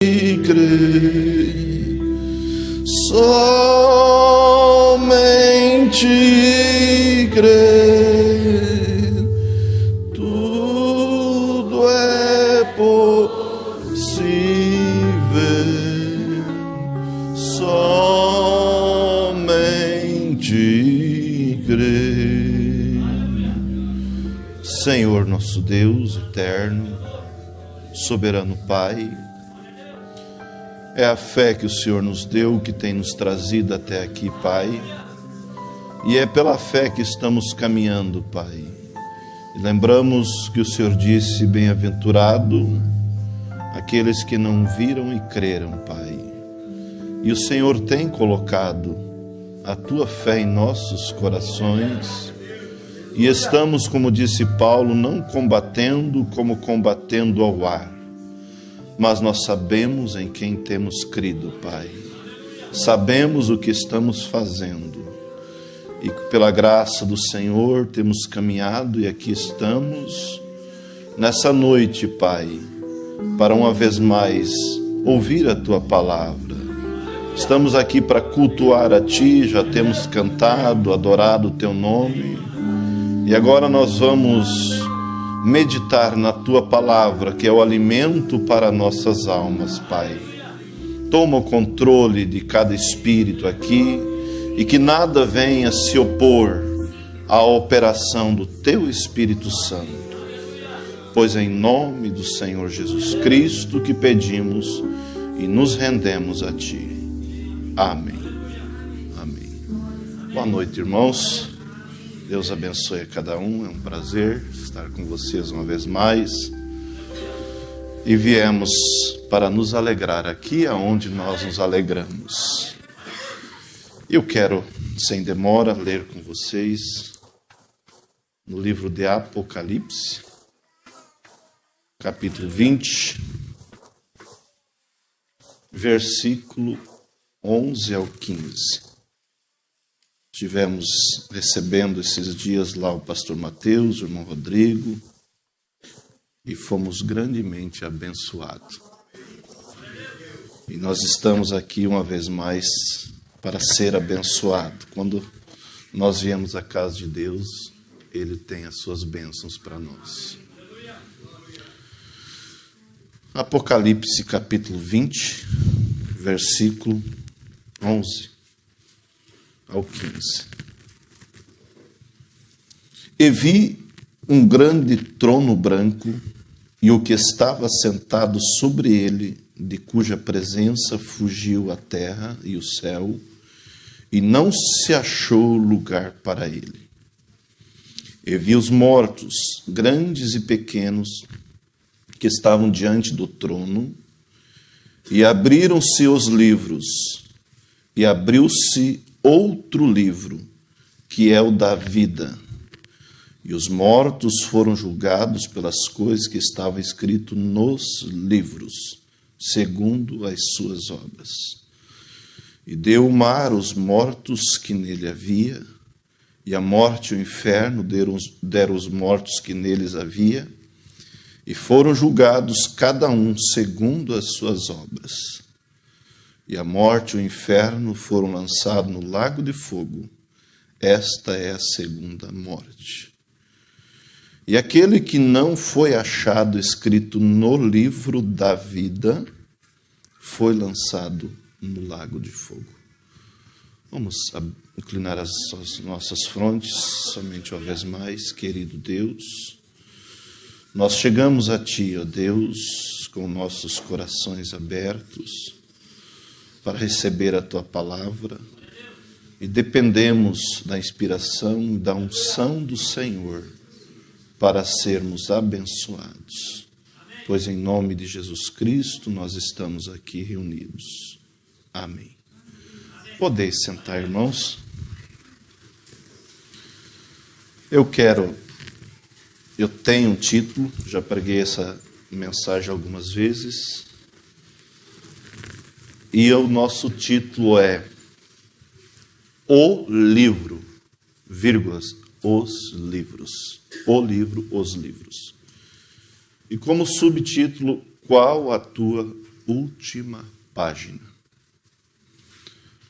crer, somente crer, tudo é possível, somente crer. Senhor nosso Deus eterno, soberano Pai, é a fé que o Senhor nos deu que tem nos trazido até aqui, Pai, e é pela fé que estamos caminhando, Pai. E lembramos que o Senhor disse: bem-aventurado aqueles que não viram e creram, Pai. E o Senhor tem colocado a Tua fé em nossos corações, e estamos, como disse Paulo, não combatendo como combatendo ao ar, mas nós sabemos em quem temos crido, Pai. Sabemos o que estamos fazendo. E pela graça do Senhor temos caminhado e aqui estamos nessa noite, Pai, para uma vez mais ouvir a Tua palavra. Estamos aqui para cultuar a Ti, já temos cantado, adorado o Teu nome. E agora nós vamos meditar na Tua palavra, que é o alimento para nossas almas, Pai. Toma o controle de cada espírito aqui e que nada venha se opor à operação do Teu Espírito Santo. Pois é em nome do Senhor Jesus Cristo que pedimos e nos rendemos a Ti. Amém. Amém. Boa noite, irmãos. Deus abençoe a cada um, é um prazer estar com vocês uma vez mais. E viemos para nos alegrar aqui aonde nós nos alegramos. Eu quero, sem demora, ler com vocês no livro de Apocalipse, capítulo 20, versículo 11 ao 15. Estivemos recebendo esses dias lá o pastor Mateus, o irmão Rodrigo, e fomos grandemente abençoados. E nós estamos aqui uma vez mais para ser abençoado. Quando nós viemos à casa de Deus, Ele tem as suas bênçãos para nós. Apocalipse capítulo 20, versículo 11 ao 15. E vi um grande trono branco e o que estava sentado sobre ele, de cuja presença fugiu a terra e o céu, e não se achou lugar para ele. E vi os mortos, grandes e pequenos, que estavam diante do trono, e abriram-se os livros, e abriu-se outro livro, que é o da vida. E os mortos foram julgados pelas coisas que estavam escritas nos livros, segundo as suas obras. E deu o mar os mortos que nele havia, e a morte e o inferno deram os mortos que neles havia, e foram julgados cada um segundo as suas obras. E a morte e o inferno foram lançados no lago de fogo. Esta é a segunda morte. E aquele que não foi achado escrito no livro da vida foi lançado no lago de fogo. Vamos inclinar as nossas frontes, somente uma vez mais, querido Deus. Nós chegamos a Ti, ó Deus, com nossos corações abertos para receber a Tua palavra e dependemos da inspiração e da unção do Senhor para sermos abençoados. Pois em nome de Jesus Cristo nós estamos aqui reunidos. Amém. Podeis sentar, irmãos. Eu tenho um título, já preguei essa mensagem algumas vezes, e o nosso título é O Livro, vírgulas, os livros. O livro, os livros. E como subtítulo, qual a tua última página.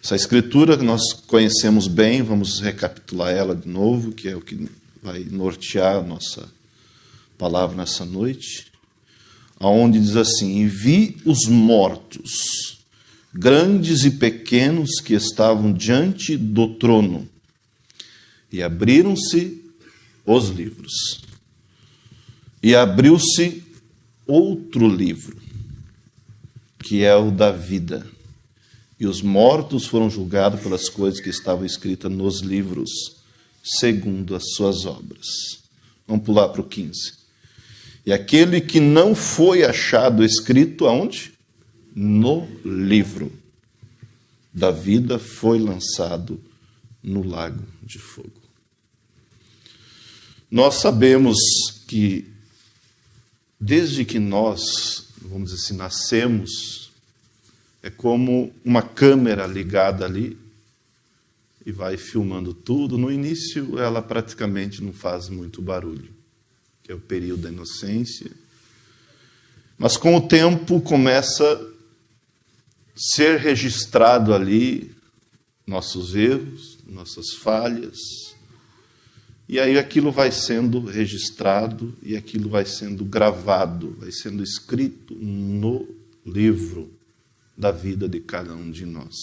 Essa escritura que nós conhecemos bem, vamos recapitular ela de novo, que é o que vai nortear a nossa palavra nessa noite, aonde diz assim: e vi os mortos, grandes e pequenos, que estavam diante do trono, e abriram-se os livros. E abriu-se outro livro, que é o da vida. E os mortos foram julgados pelas coisas que estavam escritas nos livros, segundo as suas obras. Vamos pular para o 15. E aquele que não foi achado escrito aonde? No livro da vida foi lançado no lago de fogo. Nós sabemos que desde que nós, vamos dizer assim, nascemos, é como uma câmera ligada ali e vai filmando tudo. No início, ela praticamente não faz muito barulho, que é o período da inocência. Mas com o tempo começa a ser registrado ali nossos erros, nossas falhas. E aí aquilo vai sendo registrado e aquilo vai sendo gravado, vai sendo escrito no livro da vida de cada um de nós.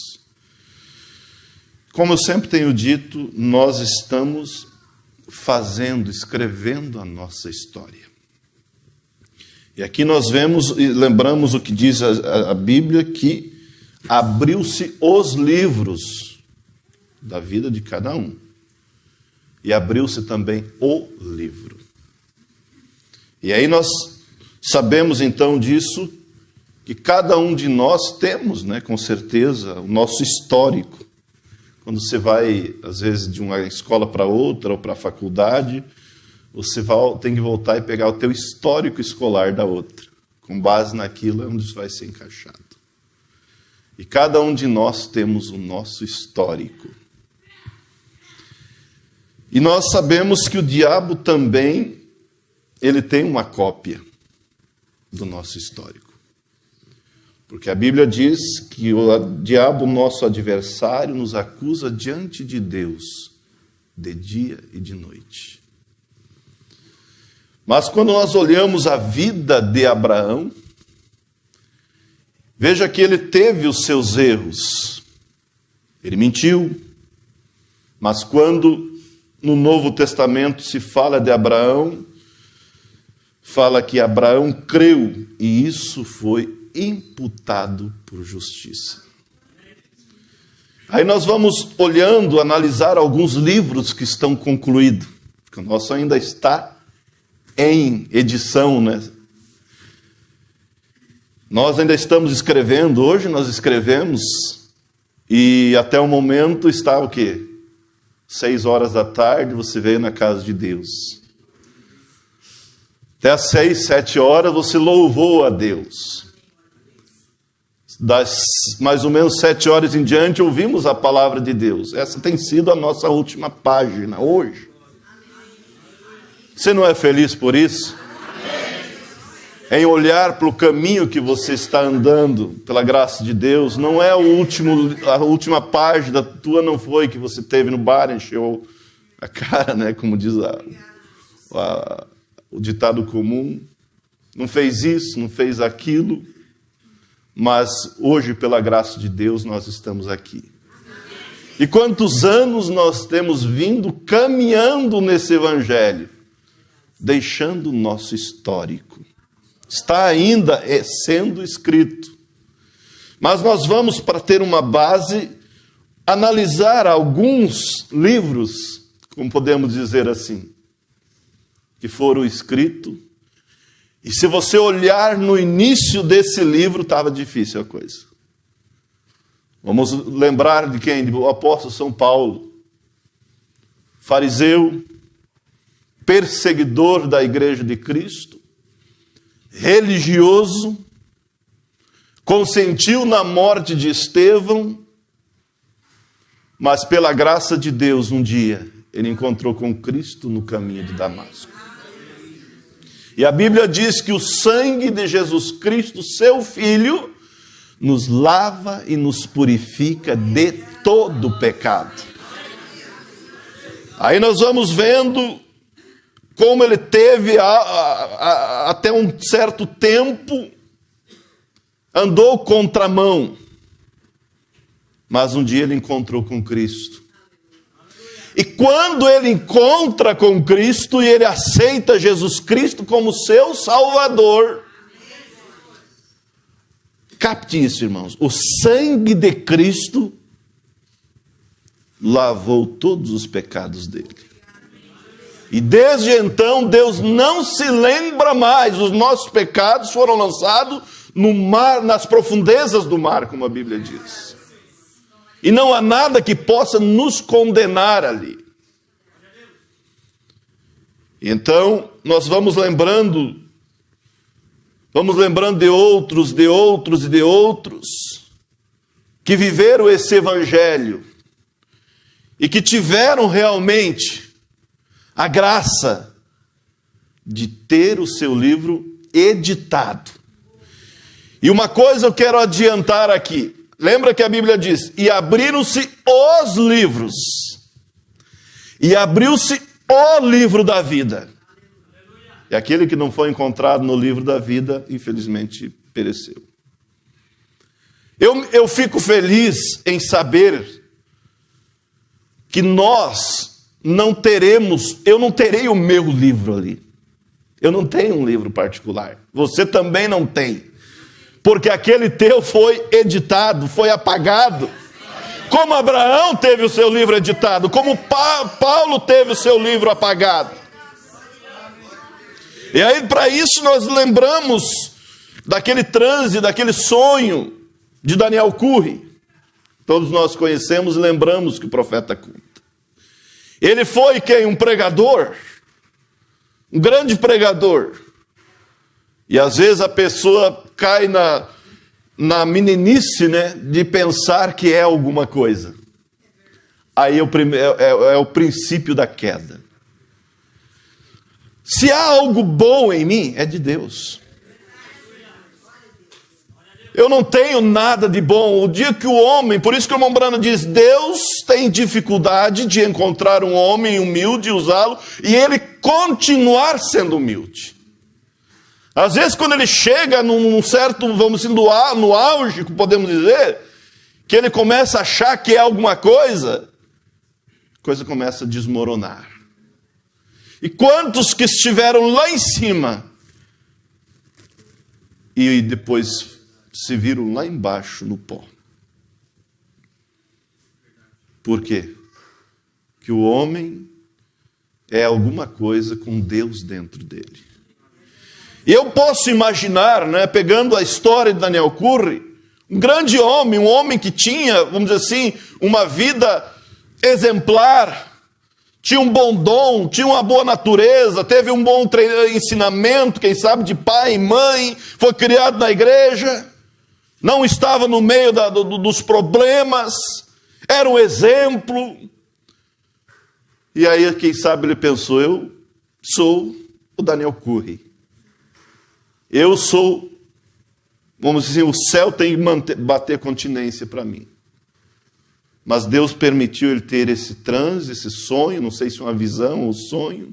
Como eu sempre tenho dito, nós estamos escrevendo a nossa história. E aqui nós vemos e lembramos o que diz a Bíblia, que abriu-se os livros da vida de cada um. E abriu-se também o livro. E aí nós sabemos então disso, que cada um de nós temos, né, com certeza, o nosso histórico. Quando você vai, às vezes, de uma escola para outra, ou para a faculdade, você tem que voltar e pegar o teu histórico escolar da outra. Com base naquilo é onde isso vai ser encaixado. E cada um de nós temos o nosso histórico. E nós sabemos que o diabo também, ele tem uma cópia do nosso histórico. Porque a Bíblia diz que o diabo, nosso adversário, nos acusa diante de Deus, de dia e de noite. Mas quando nós olhamos a vida de Abraão, veja que ele teve os seus erros. Ele mentiu, mas quando no Novo Testamento se fala de Abraão, fala que Abraão creu e isso foi imputado por justiça. Aí nós vamos olhando, analisar alguns livros que estão concluídos, porque o nosso ainda está em edição, né? Nós ainda estamos escrevendo, hoje nós escrevemos, e até o momento está o quê? 6 horas da tarde, você veio na casa de Deus. Até às 6, 7 horas, você louvou a Deus. Das mais ou menos 7 horas em diante, ouvimos a palavra de Deus. Essa tem sido a nossa última página, hoje. Você não é feliz por isso? Em olhar para o caminho que você está andando, pela graça de Deus, não é a última página tua, não foi que você teve no bar, encheu a cara, né? Como diz o ditado comum. Não fez isso, não fez aquilo, mas hoje, pela graça de Deus, nós estamos aqui. E quantos anos nós temos vindo caminhando nesse evangelho, deixando o nosso histórico. Está ainda sendo escrito. Mas nós vamos, para ter uma base, analisar alguns livros, como podemos dizer assim, que foram escritos. E se você olhar no início desse livro, estava difícil a coisa. Vamos lembrar de quem? Do apóstolo São Paulo. Fariseu, perseguidor da igreja de Cristo, religioso, consentiu na morte de Estevão, mas pela graça de Deus, um dia, ele encontrou com Cristo no caminho de Damasco. E a Bíblia diz que o sangue de Jesus Cristo, seu Filho, nos lava e nos purifica de todo pecado. Aí nós vamos vendo como ele teve até um certo tempo, andou contramão, mas um dia ele encontrou com Cristo. E quando ele encontra com Cristo e ele aceita Jesus Cristo como seu Salvador, capte isso, irmãos, o sangue de Cristo lavou todos os pecados dele. E desde então Deus não se lembra mais, os nossos pecados foram lançados no mar, nas profundezas do mar, como a Bíblia diz. E não há nada que possa nos condenar ali. Então, nós vamos lembrando de outros que viveram esse evangelho e que tiveram realmente a graça de ter o seu livro editado. E uma coisa eu quero adiantar aqui. Lembra que a Bíblia diz: e abriram-se os livros. E abriu-se o livro da vida. E aquele que não foi encontrado no livro da vida, infelizmente, pereceu. Eu fico feliz em saber que nós não teremos, eu não terei o meu livro ali. Eu não tenho um livro particular. Você também não tem. Porque aquele teu foi editado, foi apagado. Como Abraão teve o seu livro editado, como Paulo teve o seu livro apagado. E aí, para isso, nós lembramos daquele transe, daquele sonho de Daniel Curry. Todos nós conhecemos e lembramos que o profeta conta. Ele foi quem? Um pregador. Um grande pregador. E às vezes a pessoa cai na meninice, né, de pensar que é alguma coisa. Aí é o princípio da queda. Se há algo bom em mim, é de Deus. Eu não tenho nada de bom. O dia que o homem, por isso que o irmão Branham diz, Deus tem dificuldade de encontrar um homem humilde e usá-lo, e ele continuar sendo humilde. Às vezes quando ele chega num certo, vamos dizer, no auge, podemos dizer, que ele começa a achar que é alguma coisa, a coisa começa a desmoronar. E quantos que estiveram lá em cima e depois se viram lá embaixo no pó? Por quê? Que o homem é alguma coisa com Deus dentro dele. E eu posso imaginar, né, pegando a história de Daniel Curry, um grande homem, um homem que tinha, vamos dizer assim, uma vida exemplar, tinha um bom dom, tinha uma boa natureza, teve um bom ensinamento, quem sabe de pai e mãe, foi criado na igreja, não estava no meio dos problemas, era um exemplo. E aí, quem sabe, ele pensou, eu sou o Daniel Curry. Eu sou, vamos dizer, o céu tem que bater continência para mim. Mas Deus permitiu ele ter esse transe, esse sonho, não sei se uma visão ou sonho.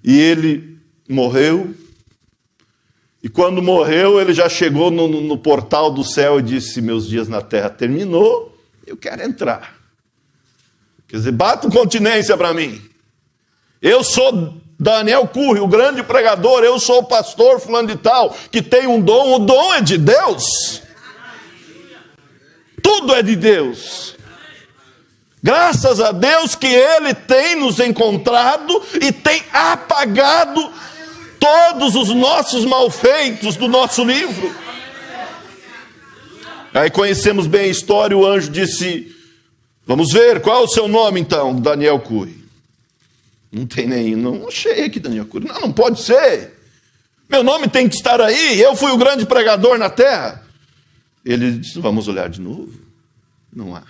E ele morreu. E quando morreu, ele já chegou no portal do céu e disse, meus dias na terra terminou, eu quero entrar. Quer dizer, bata continência para mim. Eu sou Daniel Curry, o grande pregador, eu sou o pastor fulano de tal, que tem um dom, o dom é de Deus. Tudo é de Deus. Graças a Deus que Ele tem nos encontrado e tem apagado todos os nossos malfeitos do nosso livro. Aí conhecemos bem a história, o anjo disse, vamos ver, qual é o seu nome então? Daniel Curry. Não tem nenhum, não achei aqui Daniel Curry. Não pode ser. Meu nome tem que estar aí, eu fui o grande pregador na terra. Ele disse, vamos olhar de novo? Não há.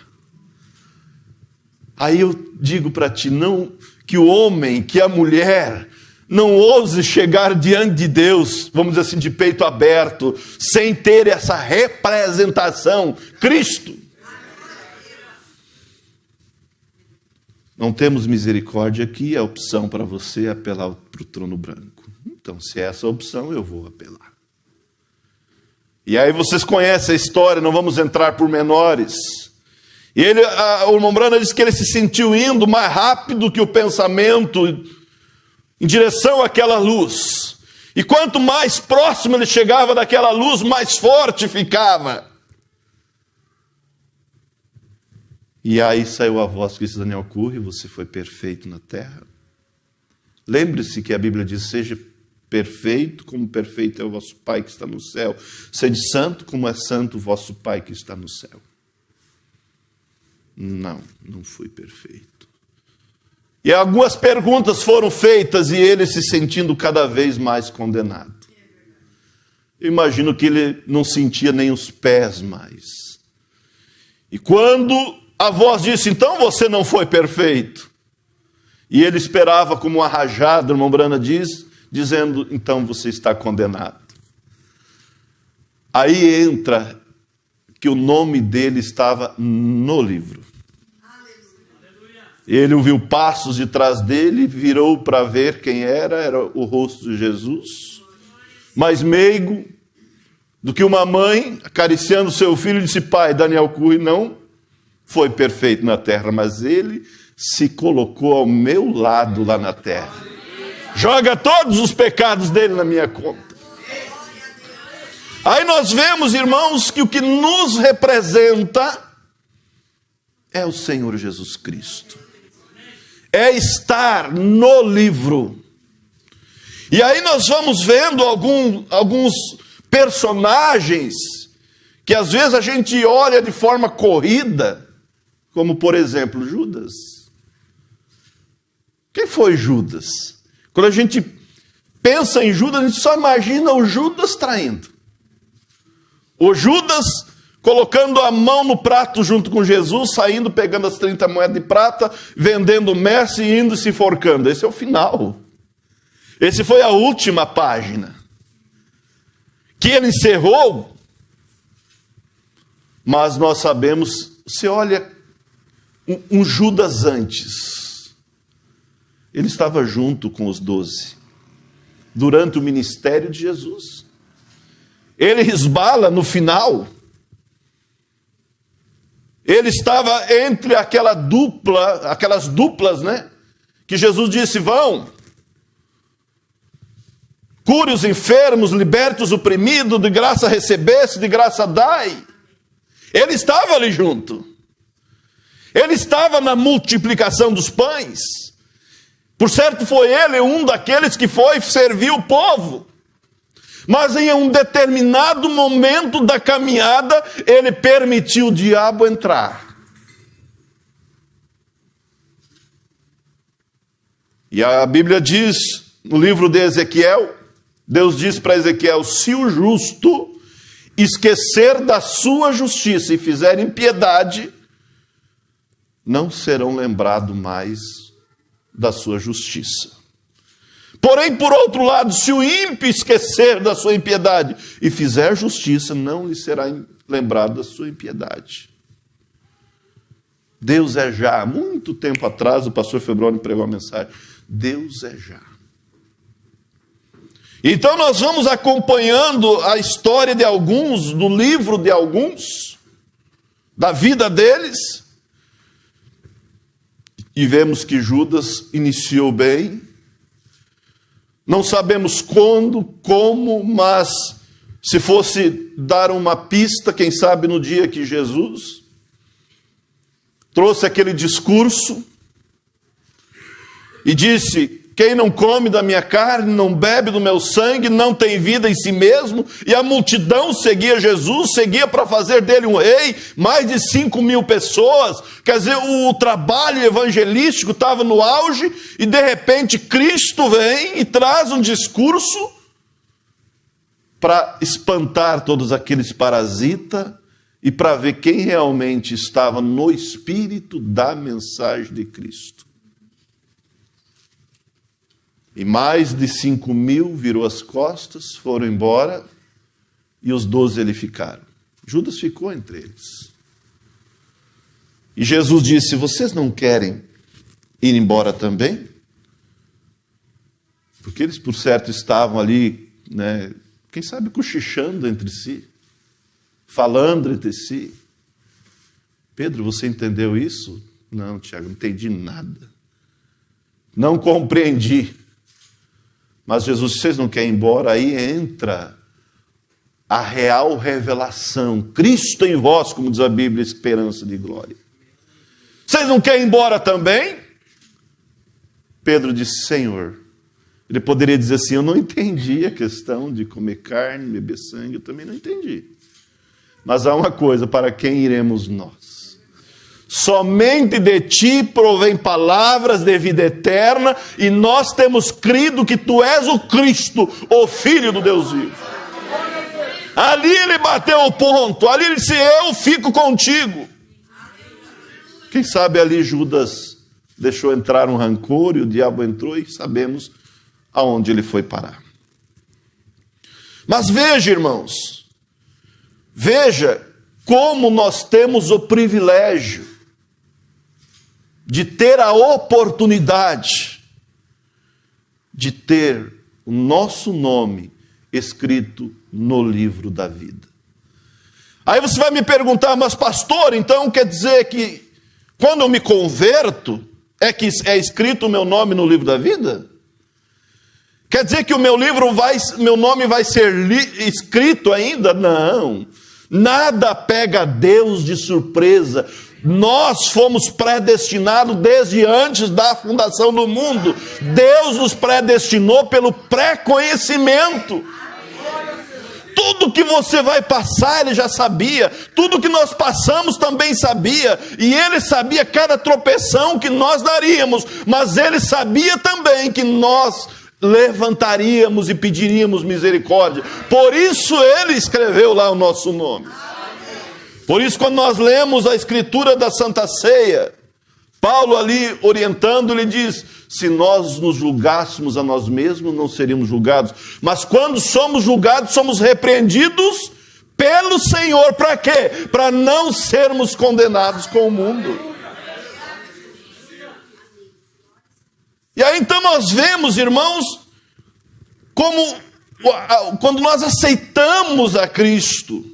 Aí eu digo para ti, não que o homem, que a mulher não ouse chegar diante de Deus, vamos dizer assim, de peito aberto, sem ter essa representação, Cristo. Não temos misericórdia aqui, a opção para você é apelar para o trono branco. Então, se é essa a opção, eu vou apelar. E aí vocês conhecem a história, não vamos entrar por menores. E o irmão Branham diz que ele se sentiu indo mais rápido que o pensamento em direção àquela luz. E quanto mais próximo ele chegava daquela luz, mais forte ficava. E aí saiu a voz que disse: Daniel Curry, você foi perfeito na terra. Lembre-se que a Bíblia diz: seja perfeito, como perfeito é o vosso Pai que está no céu. Sede santo, como é santo o vosso Pai que está no céu. Não fui perfeito. E algumas perguntas foram feitas e ele se sentindo cada vez mais condenado. Eu imagino que ele não sentia nem os pés mais. E quando a voz disse: então você não foi perfeito. E ele esperava como uma rajada, o irmão Branham diz, dizendo: então você está condenado. Aí entra que o nome dele estava no livro. Ele ouviu passos de trás dele, virou para ver quem era o rosto de Jesus. Mais meigo do que uma mãe acariciando seu filho, disse: pai, Daniel Curry não foi perfeito na terra, mas ele se colocou ao meu lado lá na terra. Joga todos os pecados dele na minha conta. Aí nós vemos, irmãos, que o que nos representa é o Senhor Jesus Cristo. É estar no livro. E aí nós vamos vendo alguns personagens que às vezes a gente olha de forma corrida, como por exemplo Judas. Quem foi Judas? Quando a gente pensa em Judas, a gente só imagina o Judas traindo. O Judas colocando a mão no prato junto com Jesus, saindo, pegando as 30 moedas de prata, vendendo o Merce e indo se enforcando. Esse é o final. Esse foi a última página. Que ele encerrou, mas nós sabemos, se olha um Judas antes. Ele estava junto com os 12, durante o ministério de Jesus. Ele resbala no final. Ele estava entre aquelas duplas, né? Que Jesus disse: vão, cure os enfermos, liberte os oprimidos, de graça recebesse, de graça dai. Ele estava ali junto. Ele estava na multiplicação dos pães. Por certo, foi ele um daqueles que foi servir o povo. Mas em um determinado momento da caminhada, ele permitiu o diabo entrar. E a Bíblia diz, no livro de Ezequiel, Deus diz para Ezequiel: se o justo esquecer da sua justiça e fizer impiedade, não serão lembrados mais da sua justiça. Porém, por outro lado, se o ímpio esquecer da sua impiedade e fizer justiça, não lhe será lembrado da sua impiedade. Deus é já. Há muito tempo atrás, o pastor Febroni pregou a mensagem: Deus é já. Então nós vamos acompanhando a história de alguns, do livro de alguns, da vida deles, e vemos que Judas iniciou bem. Não sabemos quando, como, mas se fosse dar uma pista, quem sabe no dia que Jesus trouxe aquele discurso e disse: quem não come da minha carne, não bebe do meu sangue, não tem vida em si mesmo. E a multidão seguia Jesus, seguia para fazer dele um rei, mais de 5.000 pessoas. Quer dizer, o trabalho evangelístico estava no auge, e de repente Cristo vem e traz um discurso para espantar todos aqueles parasitas e para ver quem realmente estava no espírito da mensagem de Cristo. E mais de 5.000 virou as costas, foram embora, e os 12 ali ficaram. Judas ficou entre eles. E Jesus disse: vocês não querem ir embora também? Porque eles, por certo, estavam ali, né, quem sabe cochichando entre si, falando entre si. Pedro, você entendeu isso? Não, Tiago, não entendi nada. Não compreendi. Mas Jesus, vocês não querem ir embora? Aí entra a real revelação. Cristo em vós, como diz a Bíblia, esperança de glória. Vocês não querem ir embora também? Pedro disse: Senhor. Ele poderia dizer assim: eu não entendi a questão de comer carne, beber sangue, eu também não entendi. Mas há uma coisa: para quem iremos nós? Somente de ti provém palavras de vida eterna, e nós temos crido que tu és o Cristo, o Filho do Deus vivo. Ali ele bateu o ponto, ali ele disse: eu fico contigo. Quem sabe ali Judas deixou entrar um rancor e o diabo entrou, e sabemos aonde ele foi parar. Mas veja, irmãos, veja como nós temos o privilégio de ter a oportunidade de ter o nosso nome escrito no livro da vida. Aí você vai me perguntar: mas pastor, então quer dizer que quando eu me converto é que é escrito o meu nome no livro da vida? Quer dizer que o meu nome vai ser escrito ainda? Não. Nada pega Deus de surpresa. Nós fomos predestinados desde antes da fundação do mundo. Deus nos predestinou pelo pré-conhecimento. Tudo que você vai passar, Ele já sabia. Tudo que nós passamos também sabia. E Ele sabia cada tropeção que nós daríamos. Mas Ele sabia também que nós levantaríamos e pediríamos misericórdia. Por isso Ele escreveu lá o nosso nome. Por isso, quando nós lemos a escritura da Santa Ceia, Paulo ali orientando, ele diz: se nós nos julgássemos a nós mesmos, não seríamos julgados. Mas quando somos julgados, somos repreendidos pelo Senhor. Para quê? Para não sermos condenados com o mundo. E aí então nós vemos, irmãos, como quando nós aceitamos a Cristo,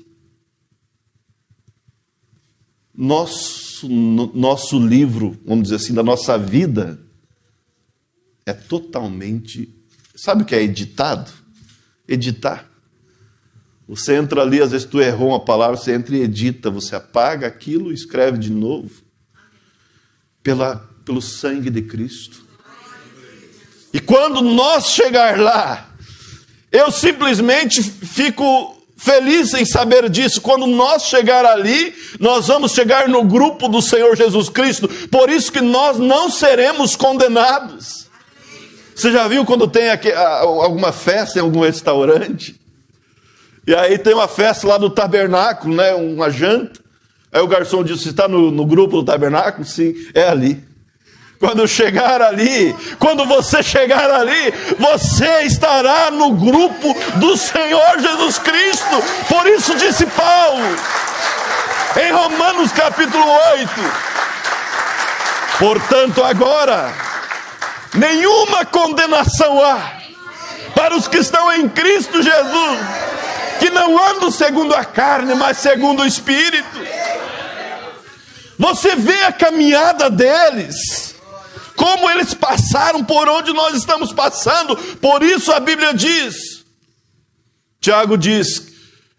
nosso livro, vamos dizer assim, da nossa vida, é totalmente... Sabe o que é editado? Editar. Você entra ali, às vezes tu errou uma palavra, você entra e edita, você apaga aquilo e escreve de novo. Pelo sangue de Cristo. E quando nós chegar lá, eu simplesmente fico feliz em saber disso. Quando nós chegar ali, nós vamos chegar no grupo do Senhor Jesus Cristo. Por isso que nós não seremos condenados. Você já viu quando tem alguma festa em algum restaurante? E aí tem uma festa lá do tabernáculo, né? Uma janta. Aí o garçom diz: você está no grupo do tabernáculo? Sim, é ali. Quando você chegar ali, você estará no grupo do Senhor Jesus Cristo. Por isso disse Paulo, em Romanos capítulo 8, portanto agora, nenhuma condenação há para os que estão em Cristo Jesus, que não andam segundo a carne, mas segundo o Espírito. Você vê a caminhada deles, como eles passaram por onde nós estamos passando. Por isso a Bíblia diz, Tiago diz,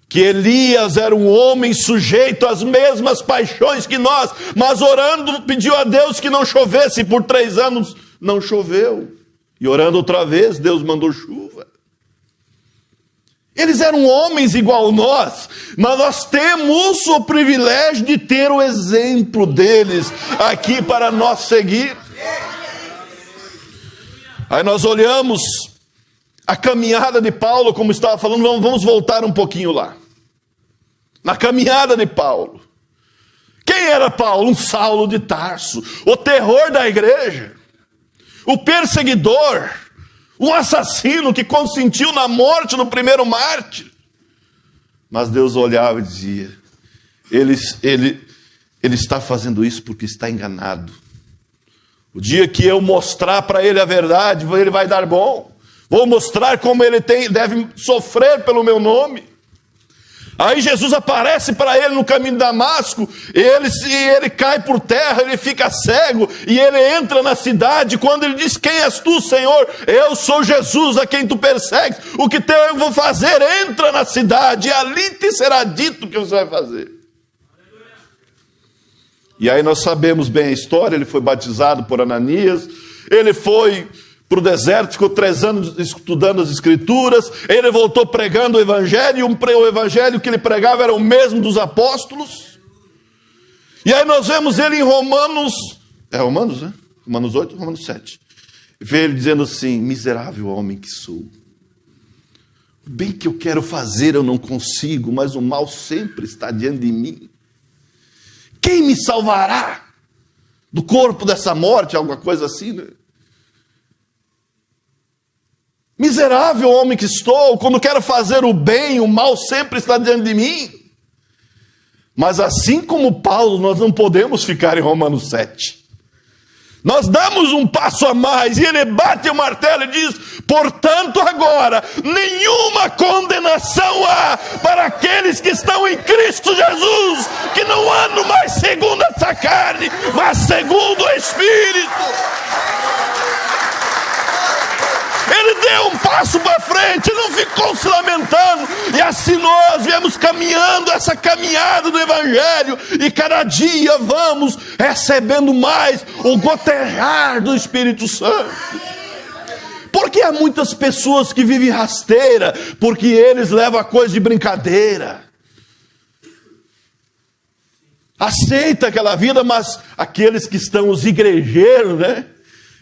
que Elias era um homem sujeito às mesmas paixões que nós, mas orando pediu a Deus que não chovesse, e por 3 anos não choveu. E orando outra vez, Deus mandou chuva. Eles eram homens igual a nós, mas nós temos o privilégio de ter o exemplo deles aqui para nós seguir. Aí nós olhamos a caminhada de Paulo, como estava falando, vamos voltar um pouquinho lá. Na caminhada de Paulo. Quem era Paulo? Um Saulo de Tarso, o terror da igreja, o perseguidor, um assassino que consentiu na morte do primeiro mártir. Mas Deus olhava e dizia: ele está fazendo isso porque está enganado. O dia que eu mostrar para ele a verdade, ele vai dar bom. Vou mostrar como ele deve sofrer pelo meu nome. Aí Jesus aparece para ele no caminho de Damasco, ele cai por terra, ele fica cego, e ele entra na cidade. Quando ele diz: quem és tu, Senhor? Eu sou Jesus a quem tu persegues. O que eu vou fazer? Entra na cidade, e ali te será dito o que você vai fazer. E aí nós sabemos bem a história. Ele foi batizado por Ananias, ele foi para o deserto, ficou 3 anos estudando as Escrituras, ele voltou pregando o Evangelho, e o Evangelho que ele pregava era o mesmo dos apóstolos. E aí nós vemos ele em Romanos 8, Romanos 7, vê ele dizendo assim: miserável homem que sou, o bem que eu quero fazer eu não consigo, mas o mal sempre está diante de mim. Quem me salvará do corpo dessa morte? Alguma coisa assim, né? Miserável homem que estou, quando quero fazer o bem, o mal sempre está diante de mim. Mas assim como Paulo, nós não podemos ficar em Romanos 7. Nós damos um passo a mais, e ele bate o martelo e diz: portanto agora, nenhuma condenação há para aqueles que estão em Cristo Jesus, que não andam mais segundo essa carne, mas segundo o Espírito. Ele deu um passo para frente, não ficou se lamentando. E assim nós viemos caminhando essa caminhada do Evangelho, e cada dia vamos recebendo mais o gotejar do Espírito Santo. Porque há muitas pessoas que vivem rasteira, porque eles levam a coisa de brincadeira. Aceita aquela vida, mas aqueles que estão, os igrejeiros, né?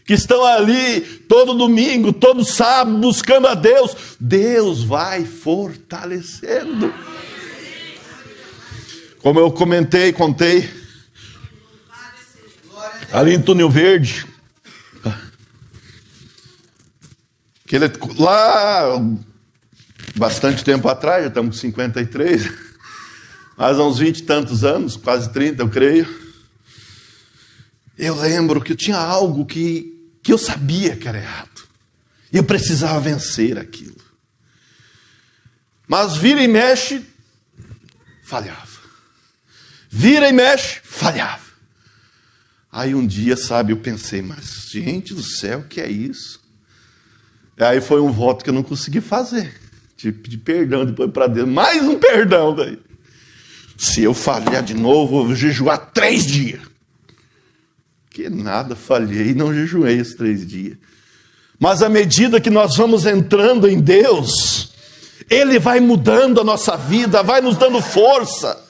Que estão ali todo domingo, todo sábado, buscando a Deus, Deus vai fortalecendo. Como eu contei, ali em Túnel Verde, que ele, lá, bastante tempo atrás, já estamos com 53, mas há uns 20 e tantos anos, quase 30 eu creio, eu lembro que eu tinha algo que eu sabia que era errado. E eu precisava vencer aquilo. Mas vira e mexe, falhava. Vira e mexe, falhava. Aí um dia, eu pensei: mas gente do céu, o que é isso? Aí foi um voto que eu não consegui fazer. Tive que pedir perdão depois para Deus. Mais um perdão daí. Se eu falhar de novo, eu vou jejuar 3 dias. Que nada, falhei e não jejuei os 3 dias. Mas à medida que nós vamos entrando em Deus, Ele vai mudando a nossa vida, vai nos dando força,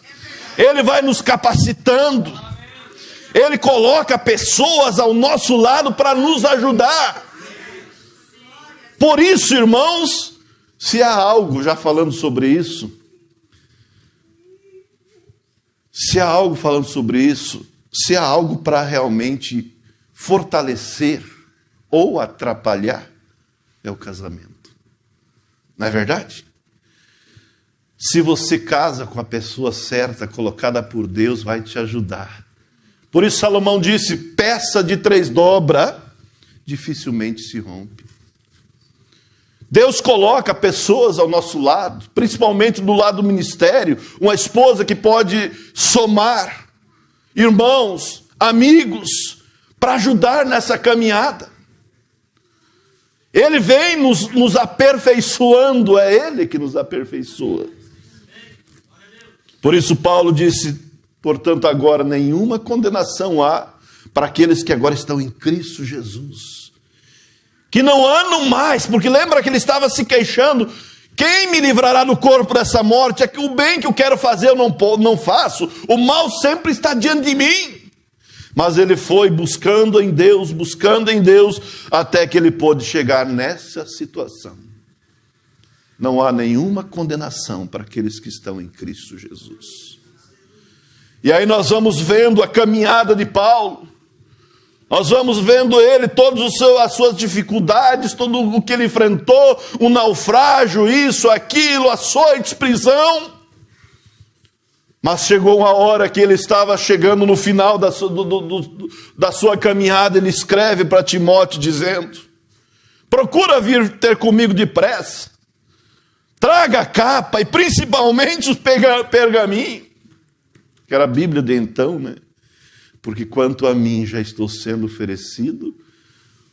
Ele vai nos capacitando, Ele coloca pessoas ao nosso lado para nos ajudar. Por isso, irmãos, se há algo, já falando sobre isso, se há algo para realmente fortalecer ou atrapalhar, é o casamento. Não é verdade? Se você casa com a pessoa certa, colocada por Deus, vai te ajudar. Por isso Salomão disse: peça de 3 dobras, dificilmente se rompe. Deus coloca pessoas ao nosso lado, principalmente do lado do ministério, uma esposa que pode somar, irmãos, amigos, para ajudar nessa caminhada. Ele vem nos aperfeiçoando, é Ele que nos aperfeiçoa. Por isso Paulo disse: portanto agora nenhuma condenação há para aqueles que agora estão em Cristo Jesus, que não andam mais, porque lembra que ele estava se queixando: quem me livrará do corpo dessa morte? É que o bem que eu quero fazer eu não faço, o mal sempre está diante de mim. Mas ele foi buscando em Deus, até que ele pôde chegar nessa situação. Não há nenhuma condenação para aqueles que estão em Cristo Jesus. E aí nós vamos vendo a caminhada de Paulo, Nós vamos vendo ele, todas as suas dificuldades, tudo o que ele enfrentou, o naufrágio, isso, aquilo, açoites, prisão. Mas chegou uma hora que ele estava chegando no final da sua caminhada, ele escreve para Timóteo dizendo: procura vir ter comigo depressa, traga a capa e principalmente os pergaminhos, que era a Bíblia de então, né? Porque quanto a mim já estou sendo oferecido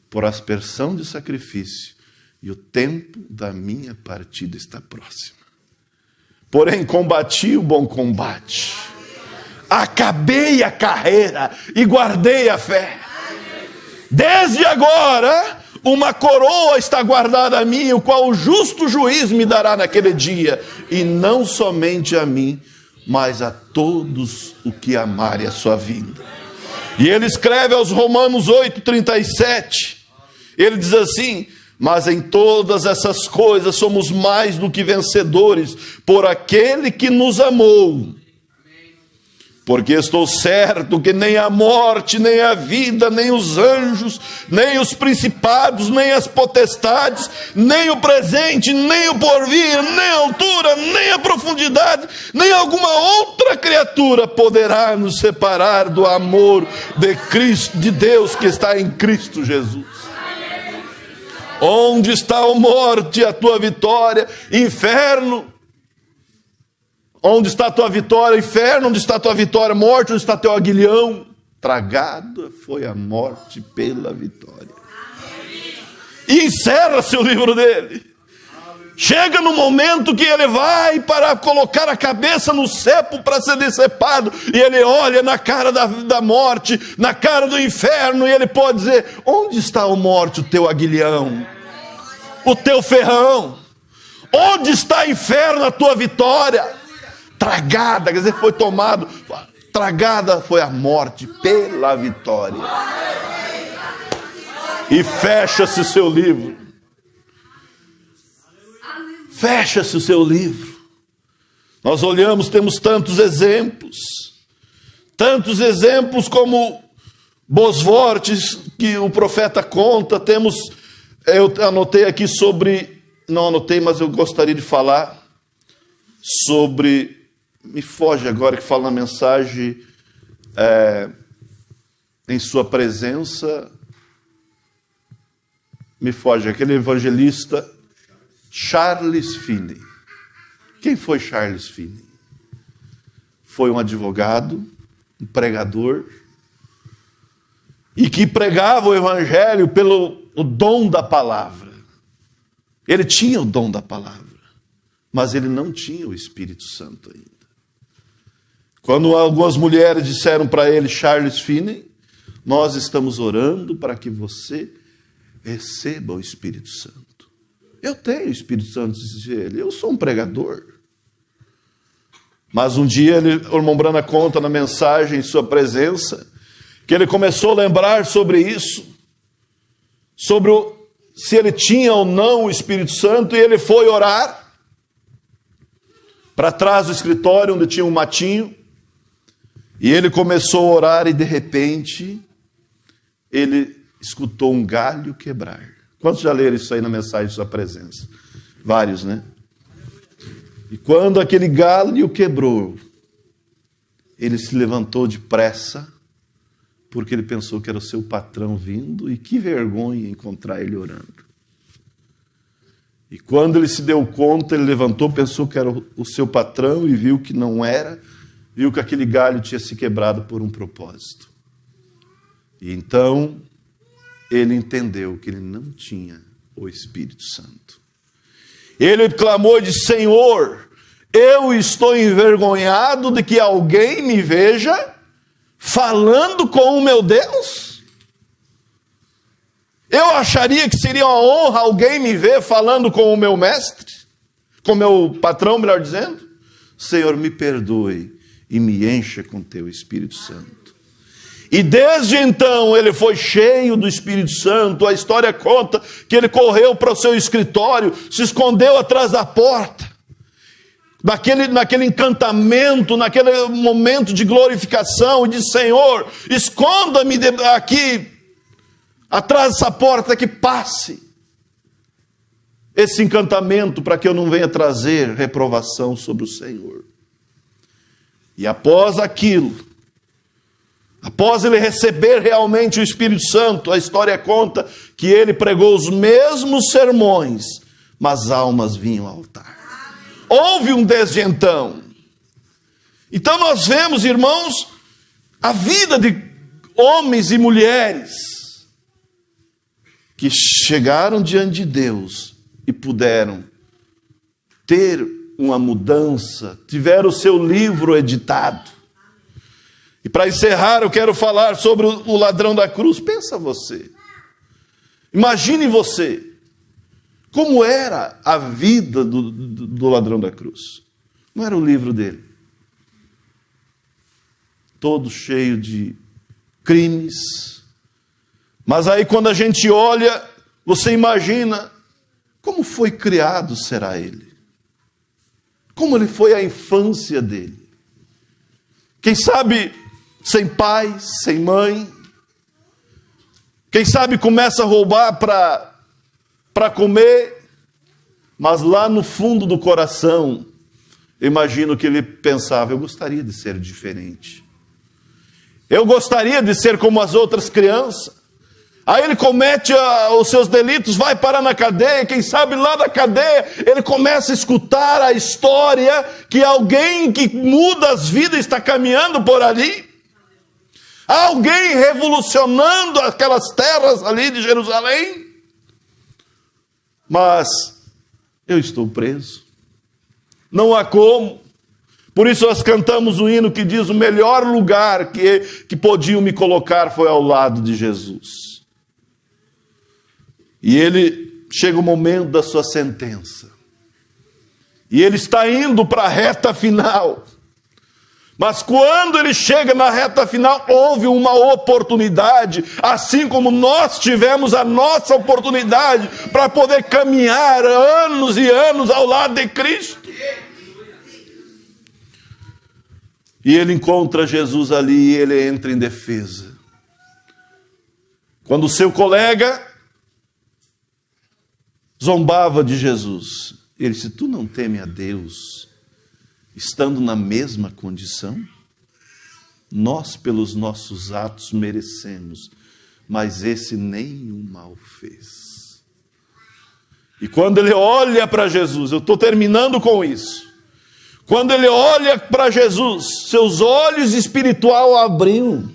por aspersão de sacrifício, e o tempo da minha partida está próximo. Porém, combati o bom combate, acabei a carreira e guardei a fé. Desde agora, uma coroa está guardada a mim, o qual o justo juiz me dará naquele dia, e não somente a mim, mas a todos o que amarem a sua vinda. E ele escreve aos Romanos 8:37, ele diz assim: mas em todas essas coisas somos mais do que vencedores por aquele que nos amou. Porque estou certo que nem a morte, nem a vida, nem os anjos, nem os principados, nem as potestades, nem o presente, nem o porvir, nem a altura, nem a profundidade, nem alguma outra criatura poderá nos separar do amor de Cristo, de Deus que está em Cristo Jesus. Onde está a morte, a tua vitória, inferno? Onde está a tua vitória, inferno? Onde está a tua vitória, morte? Onde está teu aguilhão? Tragada foi a morte pela vitória. E encerra-se o livro dele. Chega no momento que ele vai para colocar a cabeça no cepo para ser decepado, e ele olha na cara da morte, na cara do inferno, e ele pode dizer: onde está a morte, o teu aguilhão, o teu ferrão? Onde está, inferno, a tua vitória? Tragada, quer dizer, foi tomado, tragada foi a morte pela vitória. E fecha-se o seu livro. Fecha-se o seu livro. Nós olhamos, temos tantos exemplos como Bosvortes, que o profeta conta. Temos, eu anotei aqui sobre, não anotei, mas eu gostaria de falar sobre, me foge agora que fala na mensagem, em sua presença, me foge, aquele evangelista Charles Finney. Quem foi Charles Finney? Foi um advogado, um pregador, e que pregava o evangelho pelo o dom da palavra. Ele tinha o dom da palavra, mas ele não tinha o Espírito Santo ainda. Quando algumas mulheres disseram para ele: Charles Finney, nós estamos orando para que você receba o Espírito Santo. Eu tenho o Espírito Santo, disse ele, eu sou um pregador. Mas um dia, o irmão Brana conta na mensagem em sua presença, que ele começou a lembrar sobre isso, sobre se ele tinha ou não o Espírito Santo, e ele foi orar para trás do escritório, onde tinha um matinho, e ele começou a orar, e de repente, ele escutou um galho quebrar. Quantos já leram isso aí na mensagem de sua presença? Vários, né? E quando aquele galho quebrou, ele se levantou depressa, porque ele pensou que era o seu patrão vindo, e que vergonha encontrar ele orando. E quando ele se deu conta, ele levantou, pensou que era o seu patrão, e viu que não era, viu que aquele galho tinha se quebrado por um propósito. E então ele entendeu que ele não tinha o Espírito Santo. Ele clamou e disse: Senhor, eu estou envergonhado de que alguém me veja falando com o meu Deus. Eu acharia que seria uma honra alguém me ver falando com o meu mestre, com o meu patrão, melhor dizendo. Senhor, me perdoe e me encha com teu Espírito Santo. E desde então ele foi cheio do Espírito Santo. A história conta que ele correu para o seu escritório, se escondeu atrás da porta, naquele encantamento, naquele momento de glorificação, e disse: Senhor, esconda-me aqui atrás dessa porta, que passe esse encantamento para que eu não venha trazer reprovação sobre o Senhor. E após aquilo, após ele receber realmente o Espírito Santo, a história conta que ele pregou os mesmos sermões, mas almas vinham ao altar. Houve um desde então. Então nós vemos, irmãos, a vida de homens e mulheres que chegaram diante de Deus e puderam ter uma mudança, tiveram o seu livro editado. E para encerrar, eu quero falar sobre o ladrão da cruz. Pensa você, imagine você, como era a vida do ladrão da cruz. Não era o livro dele, todo cheio de crimes. Mas aí quando a gente olha, você imagina como foi criado será ele? Como ele foi a infância dele? Quem sabe sem pai, sem mãe? Quem sabe começa a roubar para comer? Mas lá no fundo do coração, imagino que ele pensava, eu gostaria de ser diferente. Eu gostaria de ser como as outras crianças. Aí ele comete os seus delitos, vai parar na cadeia, quem sabe lá da cadeia ele começa a escutar a história que alguém que muda as vidas está caminhando por ali. Alguém revolucionando aquelas terras ali de Jerusalém. Mas eu estou preso. Não há como. Por isso nós cantamos o hino que diz: o melhor lugar que podiam me colocar foi ao lado de Jesus. E ele chega o momento da sua sentença. E ele está indo para a reta final. Mas quando ele chega na reta final, houve uma oportunidade, assim como nós tivemos a nossa oportunidade para poder caminhar anos e anos ao lado de Cristo. E ele encontra Jesus ali e ele entra em defesa. Quando o seu colega zombava de Jesus, ele disse: tu não teme a Deus, estando na mesma condição? Nós pelos nossos atos merecemos, mas esse nenhum mal fez. E quando ele olha para Jesus, eu estou terminando com isso. Quando ele olha para Jesus, seus olhos espirituais abriram.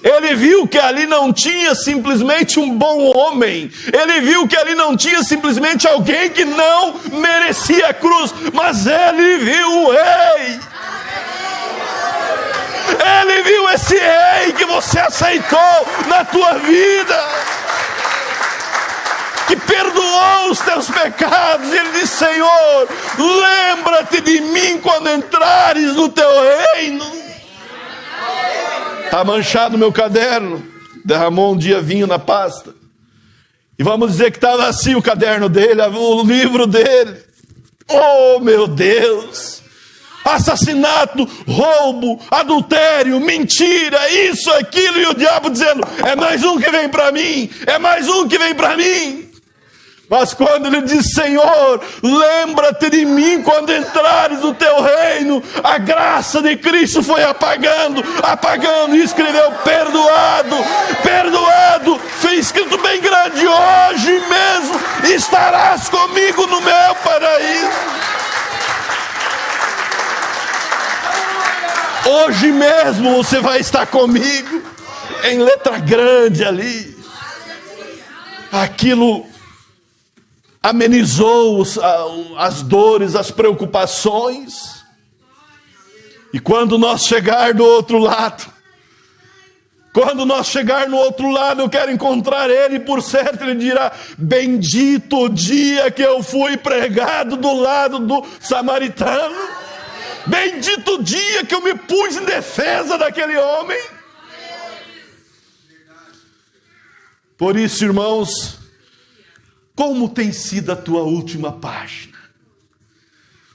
Ele viu que ali não tinha simplesmente um bom homem. Ele viu que ali não tinha simplesmente alguém que não merecia a cruz. Mas ele viu o rei. Ele viu esse rei que você aceitou na tua vida, que perdoou os teus pecados. Ele disse: Senhor, lembra-te de mim quando entrares no teu reino. Está manchado o meu caderno. Derramou um dia vinho na pasta. E vamos dizer que estava assim o caderno dele, o livro dele. Oh, meu Deus! Assassinato, roubo, adultério, mentira, isso, aquilo. E o diabo dizendo: é mais um que vem para mim, é mais um que vem para mim. Mas quando ele diz: Senhor, lembra-te de mim quando entrares no teu reino, a graça de Cristo foi apagando, e escreveu: perdoado, perdoado. Foi escrito bem grande: hoje mesmo estarás comigo no meu paraíso. Hoje mesmo você vai estar comigo, em letra grande ali. Aquilo amenizou as dores, as preocupações. E quando nós chegar do outro lado, eu quero encontrar ele, por certo ele dirá: bendito o dia que eu fui pregado do lado do samaritano. Bendito o dia que eu me pus em defesa daquele homem. Por isso, irmãos, como tem sido a tua última página?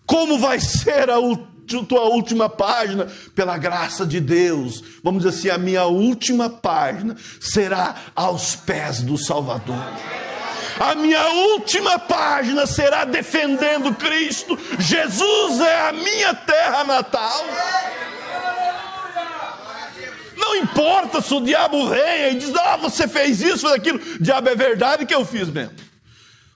Como vai ser tua última página, pela graça de Deus, vamos dizer assim, a minha última página será aos pés do Salvador. A minha última página será defendendo Cristo. Jesus é a minha terra natal. Não importa se o diabo venha e diz, você fez isso, fez aquilo. Diabo, é verdade que eu fiz mesmo.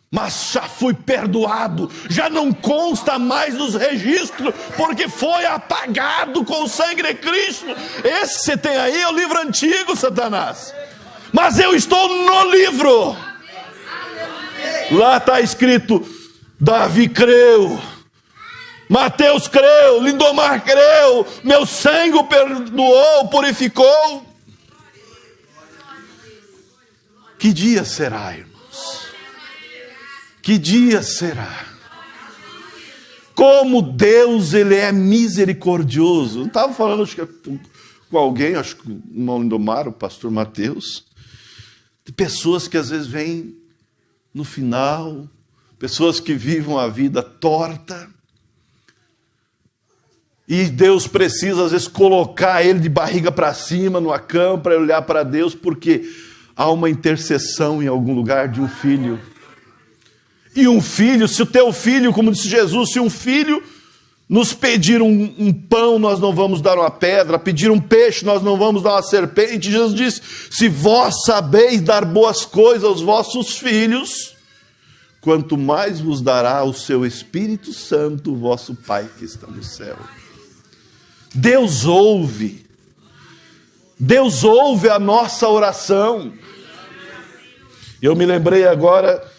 Mas já fui perdoado, já não consta mais nos registros, porque foi apagado com o sangue de Cristo. Esse que você tem aí é o livro antigo, Satanás. Mas eu estou no livro. Lá está escrito, Davi creu, Mateus creu, Lindomar creu, meu sangue o perdoou, purificou. Que dia será, irmãos? Que dia será? Como Deus, Ele é misericordioso. Eu estava falando acho que com alguém, acho que o irmão Lindomar, o pastor Mateus, de pessoas que às vezes vêm no final, pessoas que vivem a vida torta, e Deus precisa às vezes colocar ele de barriga para cima numa cama para olhar para Deus, porque há uma intercessão em algum lugar de um filho. E um filho, se o teu filho, como disse Jesus, se um filho nos pedir um pão, nós não vamos dar uma pedra, pedir um peixe, nós não vamos dar uma serpente. Jesus disse, se vós sabeis dar boas coisas aos vossos filhos, quanto mais vos dará o seu Espírito Santo, o vosso Pai que está no céu. Deus ouve a nossa oração. Eu me lembrei agora,